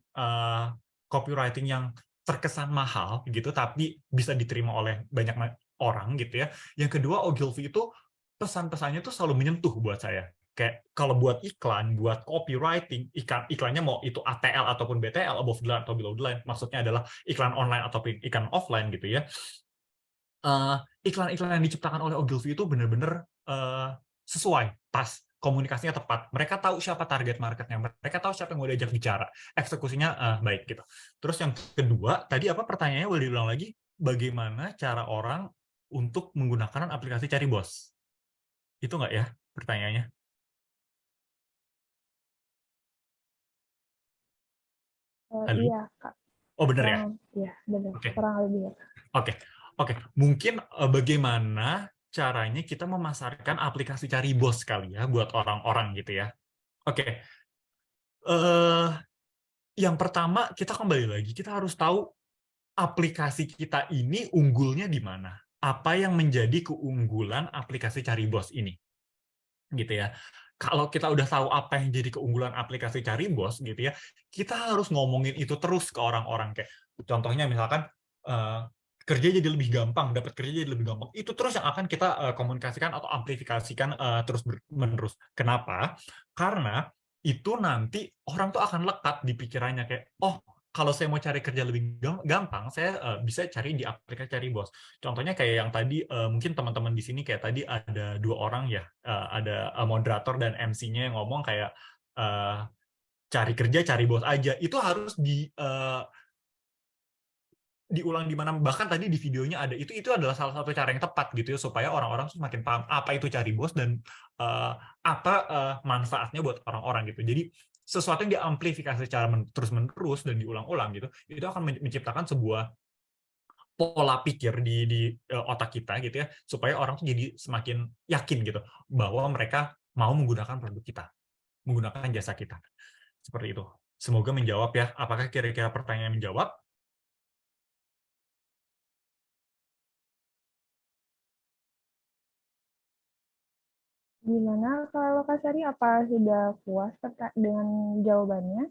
copywriting yang terkesan mahal gitu tapi bisa diterima oleh banyak orang gitu ya. Yang kedua, Ogilvy itu pesan-pesannya tuh selalu menyentuh buat saya. Kayak kalau buat iklan, buat copywriting, iklannya mau itu ATL ataupun BTL, above the line atau below the line, maksudnya adalah iklan online ataupun iklan offline gitu ya. Iklan-iklan yang diciptakan oleh Ogilvy itu benar-benar sesuai, pas, komunikasinya tepat. Mereka tahu siapa target marketnya, mereka tahu siapa yang mau diajak bicara, eksekusinya baik gitu. Terus yang kedua, tadi apa pertanyaannya boleh diulang lagi? Bagaimana cara orang untuk menggunakan aplikasi cari bos? Itu nggak ya pertanyaannya? Halo? Iya, Kak. Oh benar ya? Iya, benar. Oke. Kurang lebih ya. Oke. Mungkin bagaimana caranya kita memasarkan aplikasi cari bos kali ya buat orang-orang gitu ya. Oke. Yang pertama kita kembali lagi, kita harus tahu aplikasi kita ini unggulnya di mana. Apa yang menjadi keunggulan aplikasi cari bos ini. Gitu ya. Kalau kita udah tahu apa yang jadi keunggulan aplikasi cari bos gitu ya, kita harus ngomongin itu terus ke orang-orang. Kayak contohnya misalkan kerja jadi lebih gampang, dapat kerja jadi lebih gampang. Itu terus yang akan kita komunikasikan atau amplifikasikan terus menerus. Kenapa? Karena itu nanti orang tuh akan lekat di pikirannya kayak, kalau saya mau cari kerja lebih gampang, saya bisa cari di aplikasi cari bos. Contohnya kayak yang tadi, mungkin teman-teman di sini kayak tadi ada 2 orang ya, ada moderator dan MC-nya yang ngomong kayak, cari kerja, cari bos aja. Itu harus diulang di mana, bahkan tadi di videonya ada, itu adalah salah satu cara yang tepat gitu ya, supaya orang-orang semakin paham apa itu cari bos dan apa manfaatnya buat orang-orang gitu. Jadi sesuatu yang diamplifikasi secara terus-menerus dan diulang-ulang gitu, itu akan menciptakan sebuah pola pikir di otak kita gitu ya, supaya orang tuh jadi semakin yakin gitu bahwa mereka mau menggunakan produk kita, menggunakan jasa kita. Seperti itu. Semoga menjawab ya. Apakah kira-kira pertanyaan menjawab? Gimana kalau Kak Sari, apa sudah puas dengan jawabannya?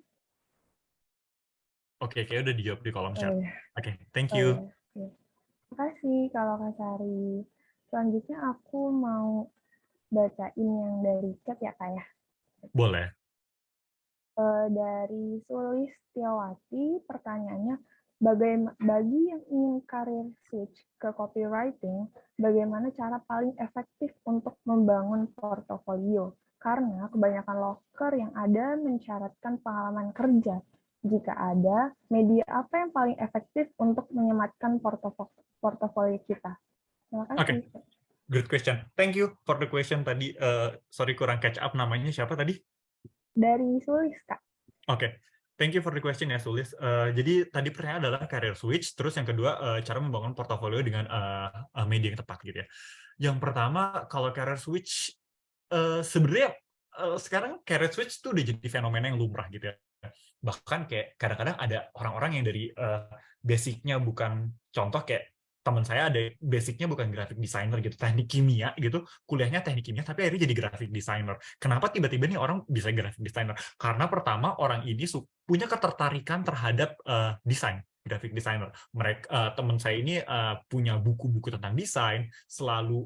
Oke, kayaknya udah dijawab di kolom chat. Iya. Oke, thank you. Terima kasih kalau Kak Sari. Selanjutnya aku mau bacain yang dari chat ya Kak ya. Boleh. Dari Sulistiawati, pertanyaannya, bagi yang ingin karir switch ke copywriting, bagaimana cara paling efektif untuk membangun portofolio? Karena kebanyakan loker yang ada mensyaratkan pengalaman kerja. Jika ada, media apa yang paling efektif untuk menyematkan portofolio kita? Terima kasih. Oke. Good question. Thank you for the question tadi. Sorry kurang catch up, namanya siapa tadi? Dari Sulis, Kak. Oke. Thank you for the question ya, Sulis. Jadi tadi pertanyaan adalah career switch, terus yang kedua cara membangun portofolio dengan media yang tepat gitu ya. Yang pertama, kalau career switch, sebenarnya sekarang career switch itu udah jadi fenomena yang lumrah gitu ya. Bahkan kayak kadang-kadang ada orang-orang yang dari basicnya bukan, contoh kayak teman saya ada basicnya bukan graphic designer gitu, teknik kimia gitu, kuliahnya teknik kimia tapi akhirnya jadi graphic designer. Kenapa tiba-tiba nih orang bisa graphic designer? Karena pertama orang ini punya ketertarikan terhadap desain, graphic designer. Teman saya ini punya buku-buku tentang desain, selalu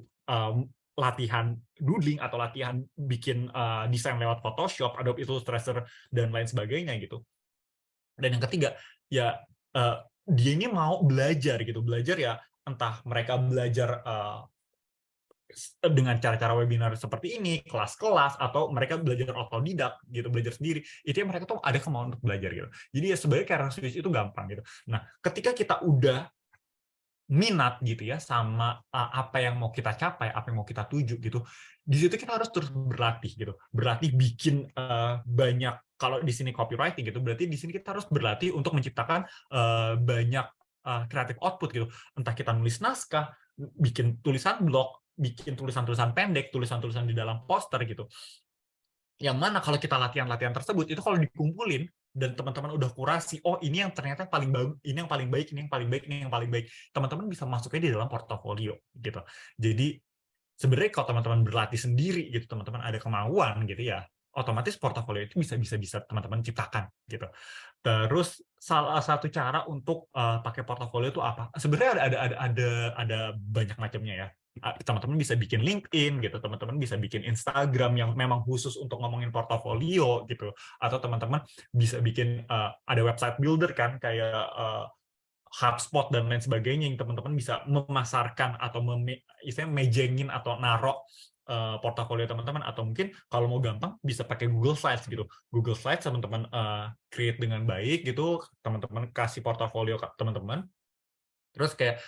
latihan doodling atau latihan bikin desain lewat Photoshop, Adobe Illustrator dan lain sebagainya gitu. Dan yang ketiga ya dia ini mau belajar gitu, belajar ya entah mereka belajar dengan cara-cara webinar seperti ini, kelas-kelas, atau mereka belajar otodidak gitu, belajar sendiri. Itu yang mereka tuh ada kemauan untuk belajar gitu. Jadi ya sebenarnya career switch itu gampang gitu. Nah, ketika kita udah minat gitu ya sama apa yang mau kita capai, apa yang mau kita tuju gitu, di situ kita harus terus berlatih gitu, berlatih bikin banyak. Kalau di sini copywriting gitu, berarti di sini kita harus berlatih untuk menciptakan banyak creative output gitu, entah kita nulis naskah, bikin tulisan blog, bikin tulisan-tulisan pendek, tulisan-tulisan di dalam poster gitu. Yang mana kalau kita latihan-latihan tersebut itu kalau dikumpulin dan teman-teman udah kurasi, oh ini yang ternyata paling bagus, ini yang paling baik, ini yang paling baik, ini yang paling baik, teman-teman bisa masuknya di dalam portofolio gitu. Jadi sebenarnya kalau teman-teman berlatih sendiri gitu, teman-teman ada kemauan gitu ya, otomatis portofolio itu bisa teman-teman ciptakan gitu. Terus salah satu cara untuk pakai portofolio itu apa? Sebenarnya ada banyak macamnya ya. Teman-teman bisa bikin LinkedIn gitu, teman-teman bisa bikin Instagram yang memang khusus untuk ngomongin portofolio gitu, atau teman-teman bisa bikin ada website builder kan kayak HubSpot dan lain sebagainya yang teman-teman bisa memasarkan atau mejengin atau narok portofolio teman-teman, atau mungkin kalau mau gampang bisa pakai Google Slides gitu. Google Slides teman-teman create dengan baik gitu, teman-teman kasih portofolio ke teman-teman, terus kayak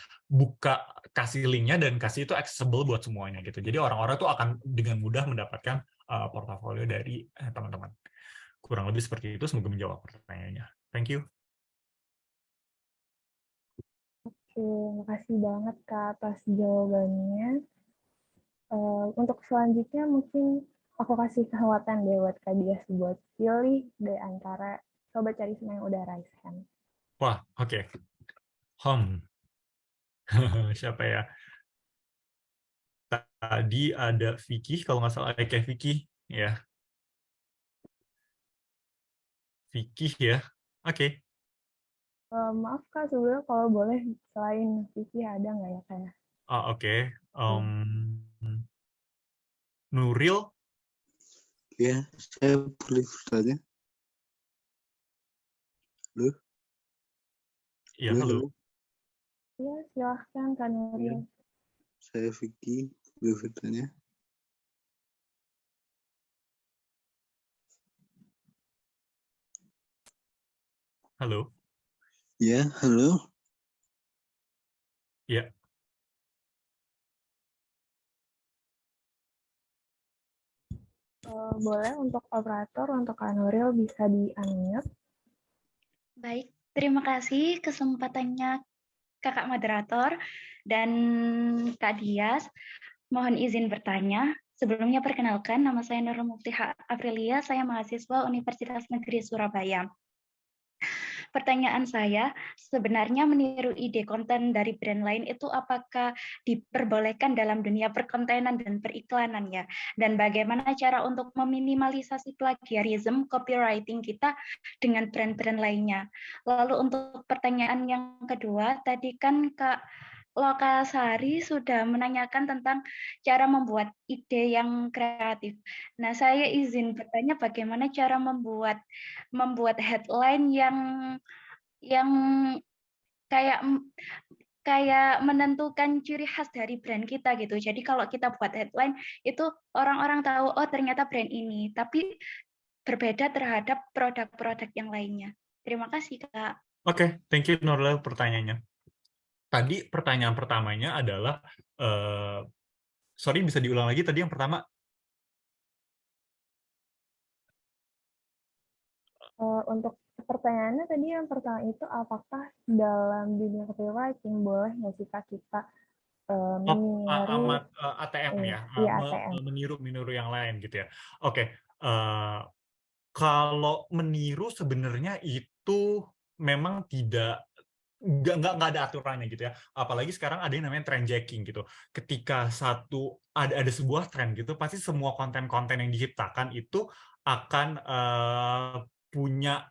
kasih linknya dan kasih itu accessible buat semuanya gitu. Jadi orang-orang tuh akan dengan mudah mendapatkan portofolio dari teman-teman. Kurang lebih seperti itu. Semoga menjawab pertanyaannya. Thank you. Oke, makasih banget Kak atas jawabannya. Untuk selanjutnya mungkin aku kasih kesempatan deh buat Kak Dias buat pilih dari antara Sobat Charisma yang udah raise hand. Wah, oke. Siapa ya? Tadi ada Vicky, kalau nggak salah kayak Vicky, ya. Vicky ya. Oke. Maaf Kak, sebenarnya kalau boleh selain Vicky ada nggak ya Kak? Oke. Nuril, Ya, saya boleh bertanya. Halo? ya halo. Ya, silahkan Kak Nuril. Saya Vicky, boleh bertanya. Halo. Ya, halo. Ya. Boleh untuk operator, untuk Kak Nuril bisa di-unmute. Baik, terima kasih kesempatannya Kakak Moderator dan Kak Dias. Mohon izin bertanya. Sebelumnya perkenalkan, nama saya Nurul Muftiha Aprilia, saya mahasiswa Universitas Negeri Surabaya. Pertanyaan saya, sebenarnya meniru ide konten dari brand lain itu apakah diperbolehkan dalam dunia perkontenan dan periklanan ya? Dan bagaimana cara untuk meminimalisasi plagiarisme copywriting kita dengan brand-brand lainnya? Lalu untuk pertanyaan yang kedua, tadi kan Kak Lokasari sudah menanyakan tentang cara membuat ide yang kreatif. Nah, saya izin bertanya bagaimana cara membuat headline yang kayak menentukan ciri khas dari brand kita gitu. Jadi kalau kita buat headline itu orang-orang tahu oh ternyata brand ini, tapi berbeda terhadap produk-produk yang lainnya. Terima kasih, Kak. Oke, thank you Nuril pertanyaannya. Tadi pertanyaan pertamanya adalah, sorry bisa diulang lagi tadi yang pertama? Untuk pertanyaannya tadi yang pertama itu apakah dalam dunia copywriting boleh nggak sih Kak kita meniru ATM ya, iya, ATM. meniru yang lain gitu ya. Oke, kalau meniru sebenarnya itu memang nggak ada aturannya gitu ya. Apalagi sekarang ada yang namanya trendjacking gitu. Ketika ada sebuah tren gitu, pasti semua konten-konten yang diciptakan itu akan punya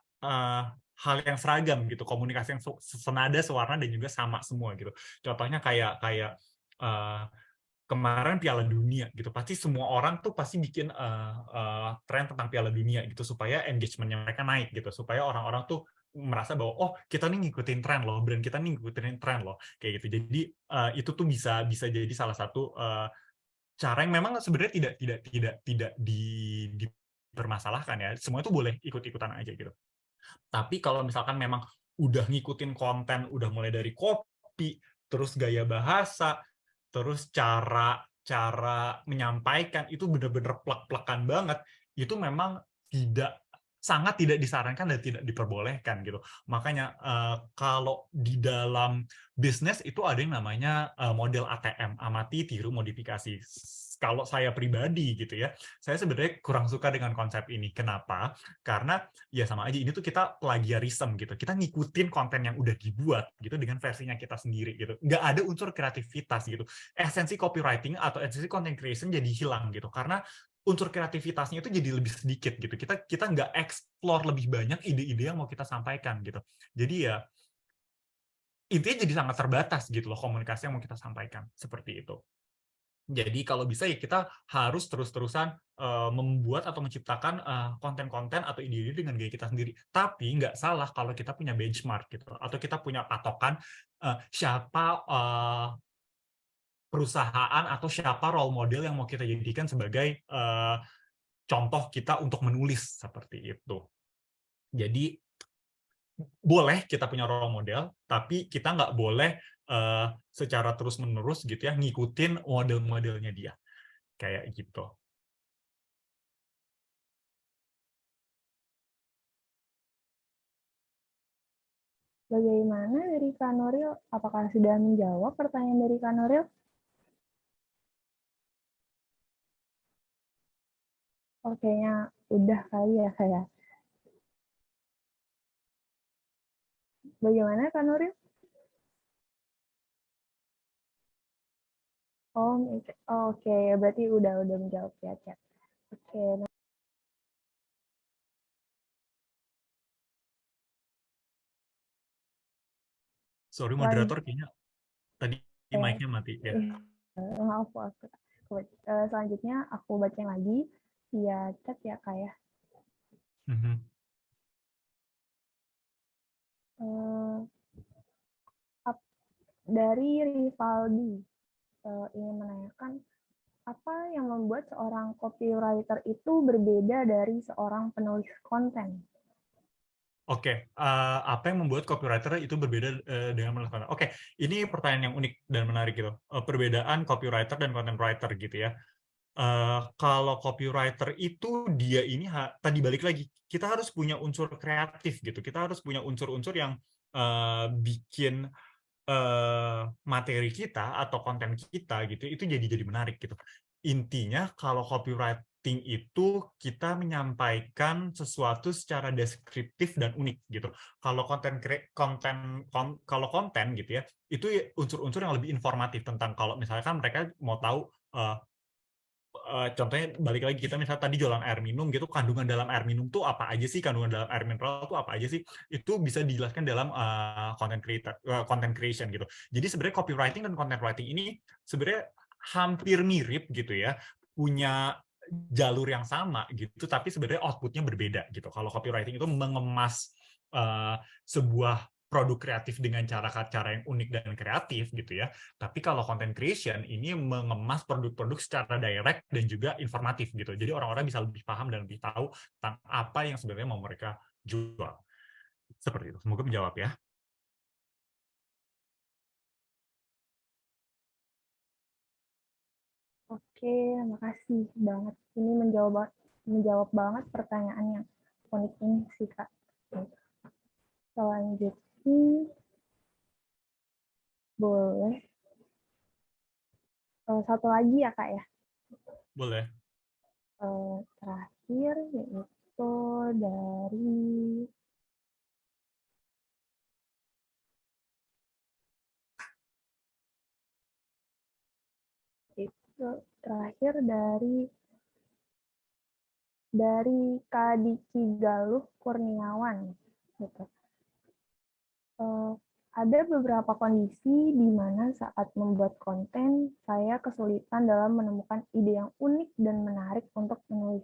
hal yang seragam gitu, komunikasi yang senada, sewarna, dan juga sama semua gitu. Contohnya kayak kemarin Piala Dunia gitu, pasti semua orang tuh pasti bikin tren tentang Piala Dunia gitu supaya engagement-nya mereka naik gitu, supaya orang-orang tuh merasa bahwa oh kita nih ngikutin tren loh, brand kita nih ngikutin tren loh, kayak gitu. Jadi itu tuh bisa jadi salah satu cara yang memang sebenarnya tidak dipermasalahkan ya, semua itu boleh ikut-ikutan aja gitu. Tapi kalau misalkan memang udah ngikutin konten, udah mulai dari kopi, terus gaya bahasa, terus cara menyampaikan itu benar-benar plek-plekan banget, itu memang sangat tidak disarankan dan tidak diperbolehkan gitu. Makanya kalau di dalam bisnis itu ada yang namanya model ATM, amati, tiru, modifikasi. Kalau saya pribadi gitu ya, saya sebenarnya kurang suka dengan konsep ini. Kenapa? Karena ya sama aja, ini tuh kita plagiarism gitu, kita ngikutin konten yang udah dibuat gitu dengan versinya kita sendiri gitu, nggak ada unsur kreativitas gitu. Esensi copywriting atau esensi content creation jadi hilang gitu, karena unsur kreativitasnya itu jadi lebih sedikit gitu, kita nggak explore lebih banyak ide-ide yang mau kita sampaikan gitu. Jadi ya intinya jadi sangat terbatas gitu loh komunikasi yang mau kita sampaikan, seperti itu. Jadi kalau bisa ya kita harus terus-terusan membuat atau menciptakan konten-konten atau ide-ide dengan gaya kita sendiri. Tapi nggak salah kalau kita punya benchmark gitu, atau kita punya patokan siapa perusahaan atau siapa role model yang mau kita jadikan sebagai contoh kita untuk menulis, seperti itu. Jadi boleh kita punya role model, tapi kita nggak boleh secara terus-menerus gitu ya ngikutin model-modelnya dia. Kayak gitu. Bagaimana dari Kak Nuril? Apakah sudah menjawab pertanyaan dari Kak Nuril? Oh, kayaknya udah kali ya kayak. Bagaimana Kak Nuril? Oh, oke. Berarti udah menjawab ya, chat. Oke. Sorry moderator, kayaknya tadi mic-nya mati ya. Maaf, selanjutnya aku bacain lagi via chat ya Kak ya. Dari Rivaldi ingin menanyakan apa yang membuat seorang copywriter itu berbeda dari seorang penulis konten? Oke, apa yang membuat copywriter itu berbeda dengan penulis konten? Oke, ini pertanyaan yang unik dan menarik gitu. Perbedaan copywriter dan content writer gitu ya. Kalau copywriter itu dia ini tadi balik lagi, kita harus punya unsur kreatif gitu. Kita harus punya unsur-unsur yang bikin materi kita atau konten kita gitu itu jadi menarik gitu. Intinya kalau copywriting itu kita menyampaikan sesuatu secara deskriptif dan unik gitu. Kalau konten gitu ya, itu unsur-unsur yang lebih informatif tentang kalau misalkan mereka mau tahu contohnya balik lagi kita misalnya tadi jualan air minum gitu, kandungan dalam air minum tuh apa aja sih, kandungan dalam air mineral tuh apa aja sih, itu bisa dijelaskan dalam content creation gitu. Jadi sebenarnya copywriting dan content writing ini sebenarnya hampir mirip gitu ya, punya jalur yang sama gitu, tapi sebenarnya outputnya berbeda gitu. Kalau copywriting itu mengemas sebuah produk kreatif dengan cara-cara yang unik dan kreatif gitu ya. Tapi kalau content creation ini mengemas produk-produk secara direct dan juga informatif gitu. Jadi orang-orang bisa lebih paham dan lebih tahu tentang apa yang sebenarnya mau mereka jual. Seperti itu. Semoga menjawab ya. Oke, makasih banget. Ini menjawab banget pertanyaan yang unik ini sih Kak. Selanjutnya boleh satu lagi ya Kak ya. Boleh. Terakhir yaitu foto dari itu terakhir dari Kak Diki Galuh Kurniawan gitu. Ada beberapa kondisi di mana saat membuat konten saya kesulitan dalam menemukan ide yang unik dan menarik untuk menulis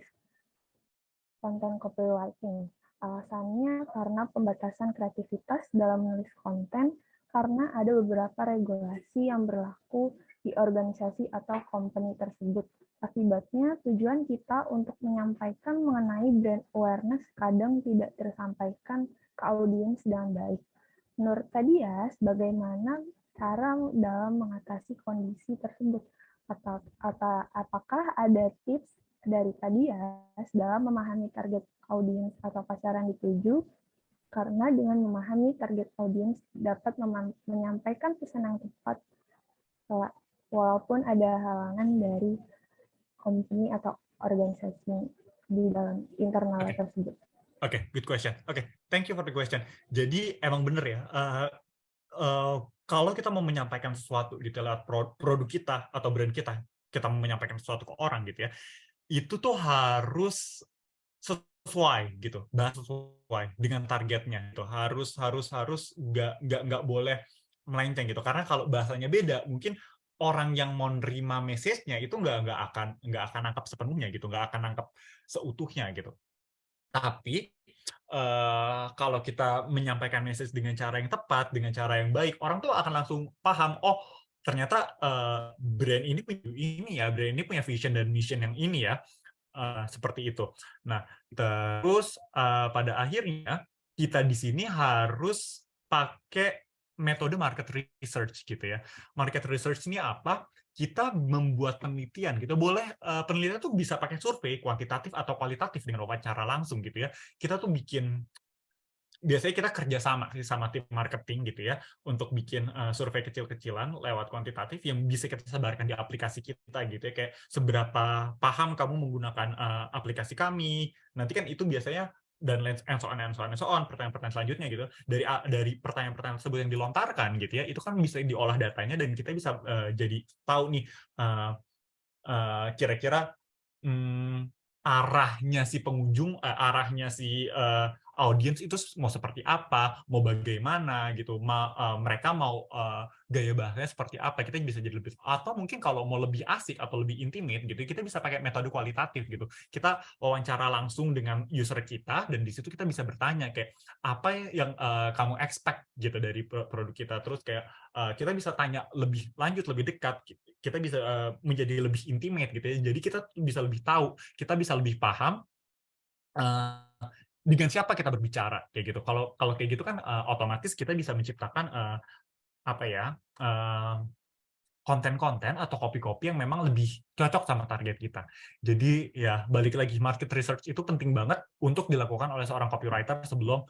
konten copywriting. Alasannya karena pembatasan kreativitas dalam menulis konten karena ada beberapa regulasi yang berlaku di organisasi atau company tersebut. Akibatnya, tujuan kita untuk menyampaikan mengenai brand awareness kadang tidak tersampaikan ke audiens dengan baik. Menurut Kak Dias, bagaimana cara dalam mengatasi kondisi tersebut? Apakah ada tips dari Kak Dias dalam memahami target audiens atau pasaran dituju? Karena dengan memahami target audiens dapat menyampaikan pesan yang tepat, walaupun ada halangan dari company atau organisasi di dalam internal tersebut. Oke, good question. Oke, thank you for the question. Jadi emang bener ya, kalau kita mau menyampaikan sesuatu gitu lewat produk kita atau brand kita mau menyampaikan sesuatu ke orang gitu ya, itu tuh harus sesuai gitu, bahas sesuai dengan targetnya gitu. Harus nggak boleh melenceng gitu. Karena kalau bahasanya beda, mungkin orang yang mau nerima message-nya itu nggak akan nangkap sepenuhnya gitu, nggak akan nangkap seutuhnya gitu. Tapi kalau kita menyampaikan message dengan cara yang tepat, dengan cara yang baik, orang tuh akan langsung paham, oh ternyata brand ini punya ini ya, brand ini punya vision dan mission yang ini ya, seperti itu. Nah, terus pada akhirnya kita di sini harus pakai metode market research gitu ya. Market research ini apa? Kita membuat penelitian gitu. Boleh penelitian tuh bisa pakai survei kuantitatif atau kualitatif dengan wawancara langsung gitu ya. Kita tuh biasanya kita kerja sama tim marketing gitu ya untuk bikin survei kecil-kecilan lewat kuantitatif yang bisa kita sebarkan di aplikasi kita gitu ya, kayak seberapa paham kamu menggunakan aplikasi kami. Nanti kan itu biasanya dan and so on, pertanyaan-pertanyaan selanjutnya gitu, dari pertanyaan-pertanyaan tersebut yang dilontarkan gitu ya, itu kan bisa diolah datanya dan kita bisa jadi tahu nih kira-kira arahnya si pengunjung, arahnya si audiens itu mau seperti apa, mau bagaimana gitu, mereka mau gaya bahasanya seperti apa, kita bisa jadi lebih, atau mungkin kalau mau lebih asik atau lebih intimate gitu, kita bisa pakai metode kualitatif gitu. Kita wawancara langsung dengan user kita dan di situ kita bisa bertanya kayak apa yang kamu expect gitu dari produk kita, terus kayak kita bisa tanya lebih lanjut, lebih dekat, kita bisa menjadi lebih intimate gitu ya. Jadi kita bisa lebih tahu, kita bisa lebih paham dengan siapa kita berbicara kayak gitu. Kalau kayak gitu kan otomatis kita bisa menciptakan konten-konten atau copy-copy yang memang lebih cocok sama target kita. Jadi ya balik lagi, market research itu penting banget untuk dilakukan oleh seorang copywriter sebelum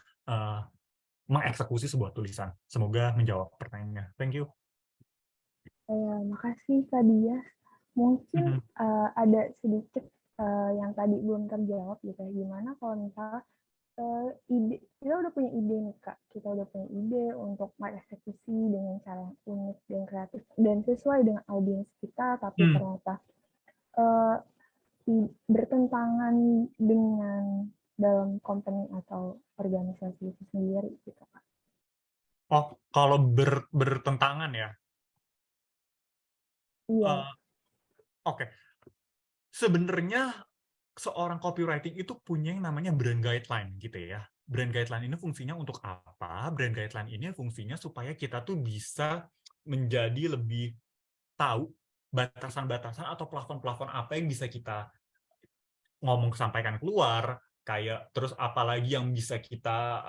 mengeksekusi sebuah tulisan. Semoga menjawab pertanyaannya. Thank you. Makasih Kak Dias. Mungkin ada sedikit yang tadi belum terjawab gitu ya. Gimana kalau misalnya ide, kita udah punya ide nih Kak, kita udah punya ide untuk mengeksekusi dengan cara yang unik dan kreatif dan sesuai dengan audiens kita, tapi ternyata bertentangan dengan dalam company atau organisasi itu sendiri gitu Kak. Oh, kalau bertentangan ya? Iya. Oke. Sebenarnya seorang copywriting itu punya yang namanya brand guideline gitu ya. Brand guideline ini fungsinya untuk apa? Brand guideline ini fungsinya supaya kita tuh bisa menjadi lebih tahu batasan-batasan atau plafon-plafon apa yang bisa kita sampaikan keluar, kayak terus apalagi yang bisa kita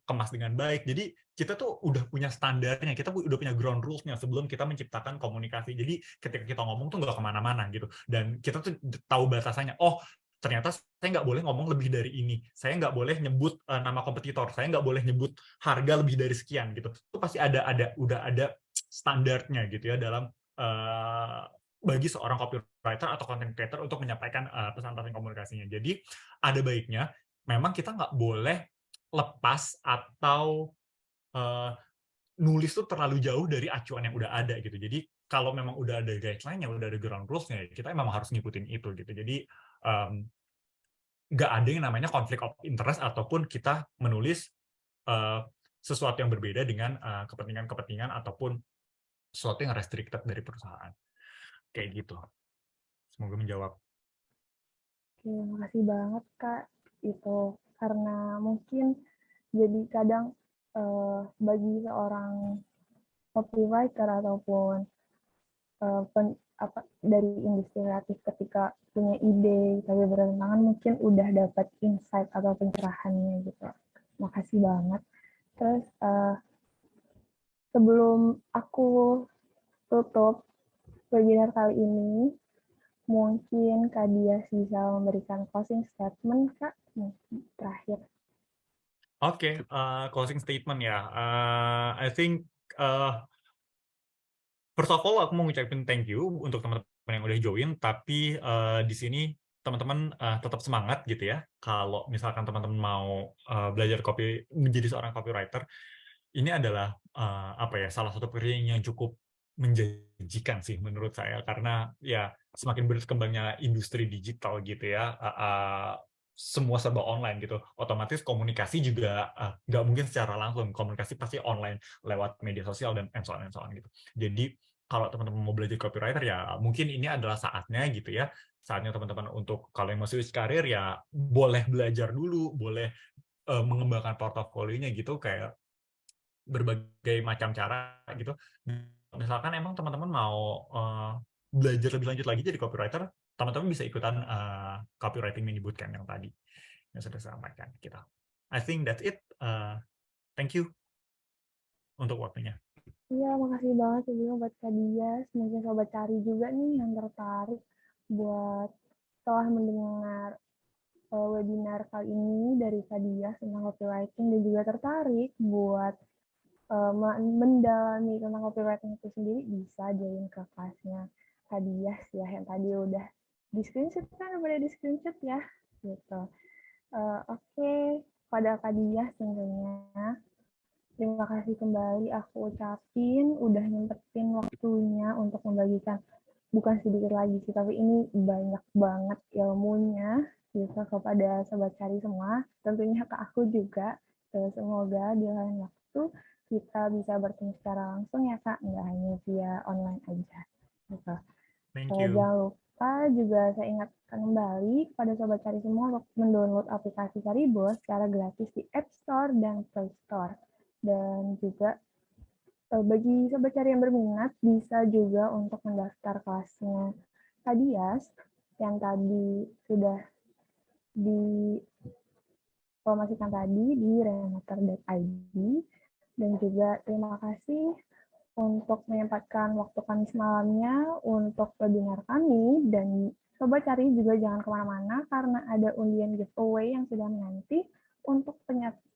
kemas dengan baik. Jadi kita tuh udah punya standarnya, kita udah punya ground rules-nya sebelum kita menciptakan komunikasi. Jadi ketika kita ngomong tuh nggak kemana-mana gitu. Dan kita tuh tahu batasannya. Oh, ternyata saya nggak boleh ngomong lebih dari ini. Saya nggak boleh nyebut nama kompetitor. Saya nggak boleh nyebut harga lebih dari sekian gitu. Itu pasti udah ada standarnya gitu ya dalam bagi seorang copywriter atau content creator untuk menyampaikan pesan-pesan komunikasinya. Jadi ada baiknya memang kita nggak boleh lepas atau nulis tuh terlalu jauh dari acuan yang udah ada gitu. Jadi kalau memang udah ada guideline-nya, udah ada ground rules-nya, kita memang harus ngikutin itu gitu. Jadi nggak ada yang namanya konflik of interest ataupun kita menulis sesuatu yang berbeda dengan kepentingan-kepentingan ataupun sesuatu yang restricted dari perusahaan. Kayak gitu. Semoga menjawab. Oke, makasih banget Kak. Itu karena mungkin jadi kadang bagi seorang copywriter ataupun dari industri kreatif ketika punya ide tapi bertentangan mungkin udah dapat insight atau pencerahannya gitu. Makasih banget. Terus sebelum aku tutup webinar kali ini, mungkin Kak Dias bisa memberikan closing statement, Kak, terakhir. Oke, closing statement ya. I think first of all aku mau ngucapin thank you untuk teman-teman yang udah join, tapi di sini teman-teman tetap semangat gitu ya. Kalau misalkan teman-teman mau belajar menjadi seorang copywriter, ini adalah salah satu pekerjaan yang cukup menjanjikan sih menurut saya, karena ya semakin berkembangnya industri digital gitu ya, semua serba online gitu, otomatis komunikasi juga nggak mungkin secara langsung, komunikasi pasti online lewat media sosial dan so on gitu. Jadi kalau teman-teman mau belajar copywriter ya mungkin ini adalah saatnya gitu ya, saatnya teman-teman untuk kalau yang mau switch karir ya boleh belajar dulu, boleh mengembangkan portofolionya gitu, kayak berbagai macam cara gitu. Misalkan emang teman-teman mau belajar lebih lanjut lagi jadi copywriter, teman-teman bisa ikutan copywriting mini bootcamp yang tadi yang sudah saya sampaikan gitu. I think that's it. Thank you untuk waktunya. Iya, makasih banget sebelumnya buat Kak Dias. Mungkin Sobat Cari juga nih yang tertarik buat setelah mendengar webinar kali ini dari Kak Dias tentang copywriting dan juga tertarik buat mendalami tentang copywriting itu sendiri, bisa join ke kelasnya Kak Dias ya, yang tadi udah di screenshot kan, udah di screenshot ya gitu. Oke, pada Kak Dias tentunya terima kasih kembali aku ucapin udah nyempetin waktunya untuk membagikan, bukan sedikit lagi sih, tapi ini banyak banget ilmunya gitu kepada Sobat Cari semua, tentunya ke aku juga. Semoga di lain waktu kita bisa bertemu secara langsung ya Kak, nggak hanya via online aja gitu. Thank you. Jangan lupa juga saya ingatkan kembali kepada Sobat Cari semua untuk mendownload aplikasi Caribos secara gratis di App Store dan Play Store. Dan juga bagi Sobat Cari yang berminat bisa juga untuk mendaftar kelasnya Kak Dias yang tadi sudah diinformasikan tadi di renoter.id. Dan juga terima kasih untuk menyempatkan waktu Kamis malamnya untuk webinar kami. Dan Sobat Cari juga jangan kemana-mana karena ada undian giveaway yang sudah menanti. Untuk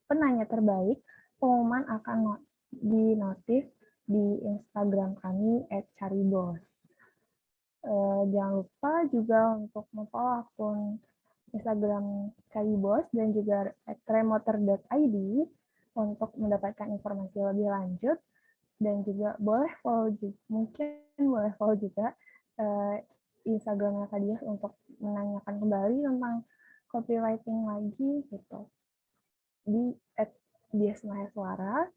penanya terbaik, pengumuman akan di-notif di Instagram kami @caribos. Jangan lupa juga untuk memfollow akun Instagram Caribos dan juga @remoter.id untuk mendapatkan informasi lebih lanjut. Dan juga boleh follow juga Instagramnya Kak Dias untuk menanyakan kembali tentang copywriting lagi gitu di @diasmaheswara.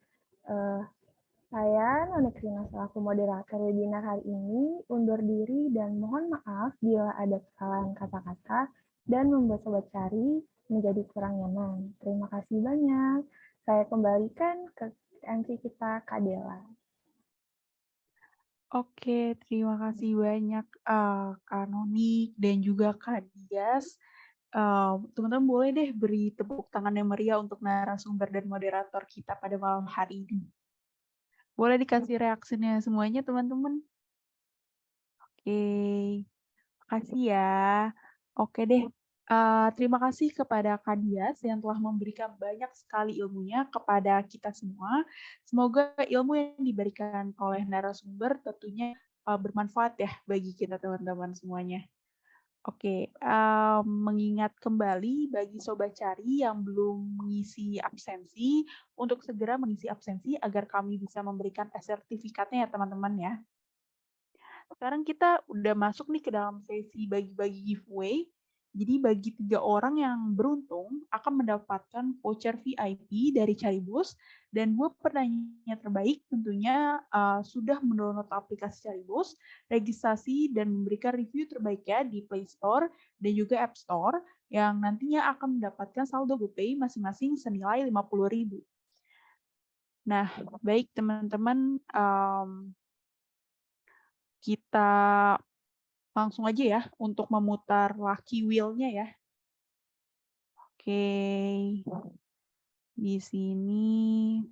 Saya Noni Krina selaku moderator webinar hari ini undur diri dan mohon maaf bila ada kesalahan kata-kata dan membuat Sobat Cari menjadi kurang nyaman. Terima kasih banyak. Saya kembalikan ke MC kita, Kak Dela. Oke, terima kasih banyak Kak Noni dan juga Kak Dias. Teman-teman boleh deh beri tepuk tangan yang meriah untuk narasumber dan moderator kita pada malam hari ini. Boleh dikasih reaksinya semuanya teman-teman? Oke, makasih ya. Oke deh, terima kasih kepada Kak Dias yang telah memberikan banyak sekali ilmunya kepada kita semua. Semoga ilmu yang diberikan oleh narasumber tentunya bermanfaat ya bagi kita teman-teman semuanya. Oke, mengingat kembali bagi Sobat Cari yang belum mengisi absensi, untuk segera mengisi absensi agar kami bisa memberikan sertifikatnya ya teman-teman ya. Sekarang kita udah masuk nih ke dalam sesi bagi-bagi giveaway. Jadi bagi 3 orang yang beruntung akan mendapatkan voucher VIP dari Caribus, dan 2 penanya terbaik tentunya sudah mendownload aplikasi Caribus, registrasi dan memberikan review terbaiknya di Play Store dan juga App Store yang nantinya akan mendapatkan saldo GoPay masing-masing senilai 50.000. Nah, baik teman-teman, kita langsung aja ya untuk memutar lucky wheel-nya ya. Oke. Di sini.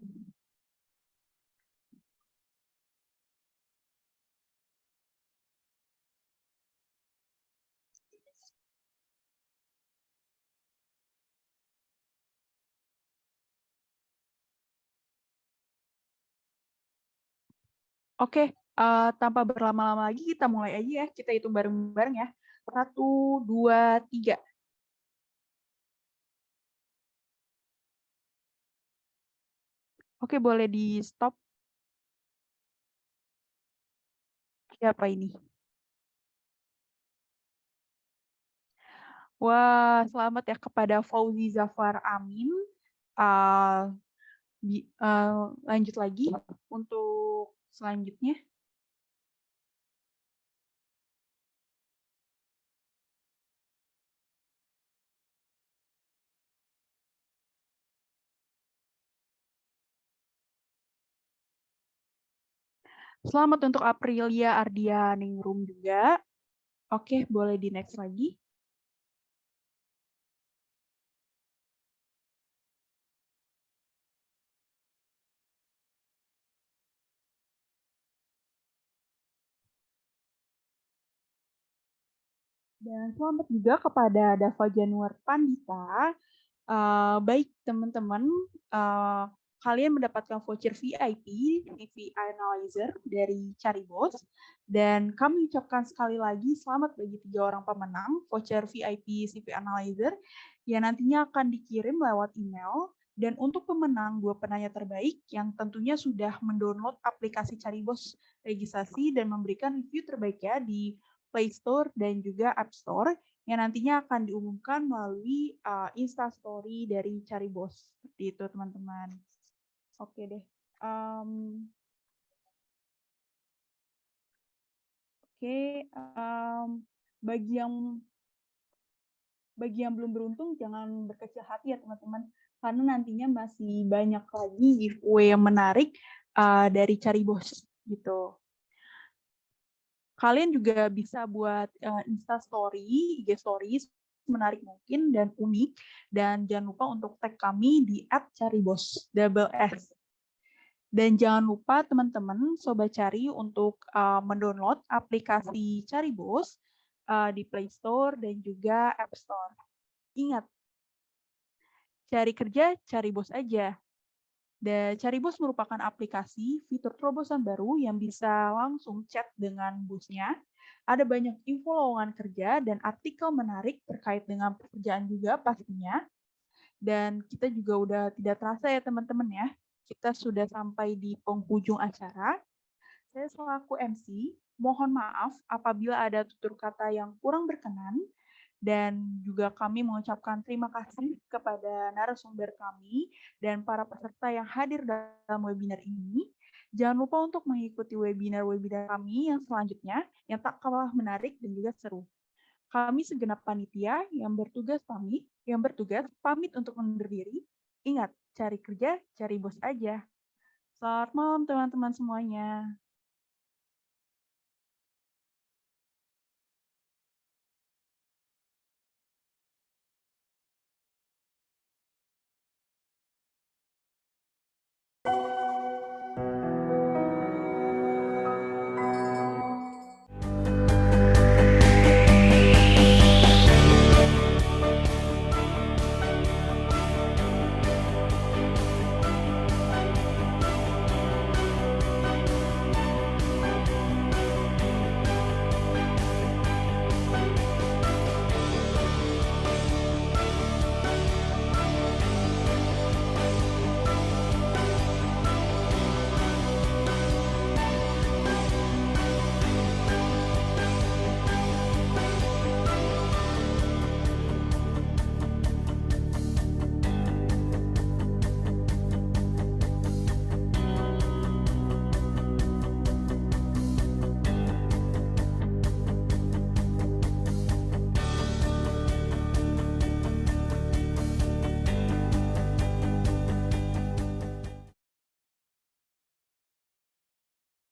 Oke, tanpa berlama-lama lagi kita mulai aja ya. Kita hitung bareng-bareng ya. 1, 2, 3. Oke, boleh di stop. Siapa ini? Wah, selamat ya kepada Fauzi Zafar Amin. Lanjut lagi untuk selanjutnya. Selamat untuk Aprilia Ardia Ningrum juga. Oke, boleh di next lagi. Dan selamat juga kepada Dava Januar Pandita. Baik teman-teman, kalian mendapatkan voucher VIP, CV Analyzer dari Caribos, dan kami ucapkan sekali lagi selamat bagi 3 orang pemenang voucher VIP CV Analyzer yang nantinya akan dikirim lewat email. Dan untuk pemenang 2 penanya terbaik yang tentunya sudah mendownload aplikasi Caribos registrasi dan memberikan review terbaiknya di Play Store dan juga App Store yang nantinya akan diumumkan melalui Instastory dari Caribos. Seperti itu, teman-teman. Oke deh. Bagi yang belum beruntung, jangan berkecil hati ya, teman-teman. Karena nantinya masih banyak lagi giveaway yang menarik dari Caribos. Gitu. Kalian juga bisa buat Instastory, IG Stories, menarik mungkin dan unik. Dan jangan lupa untuk tag kami di @caribos. Dan jangan lupa teman-teman, Sobat Cari untuk mendownload aplikasi Caribos di Play Store dan juga App Store. Ingat, cari kerja, Caribos aja. Dan Caribos merupakan aplikasi fitur terobosan baru yang bisa langsung chat dengan bosnya. Ada banyak info lowongan kerja dan artikel menarik terkait dengan pekerjaan juga pastinya. Dan kita juga udah tidak terasa ya teman-teman ya. Kita sudah sampai di penghujung acara. Saya selaku MC, mohon maaf apabila ada tutur kata yang kurang berkenan. Dan juga kami mengucapkan terima kasih kepada narasumber kami dan para peserta yang hadir dalam webinar ini. Jangan lupa untuk mengikuti webinar-webinar kami yang selanjutnya yang tak kalah menarik dan juga seru. Kami segenap panitia yang bertugas pamit untuk undur diri. Ingat, cari kerja, cari bos aja. Selamat malam teman-teman semuanya.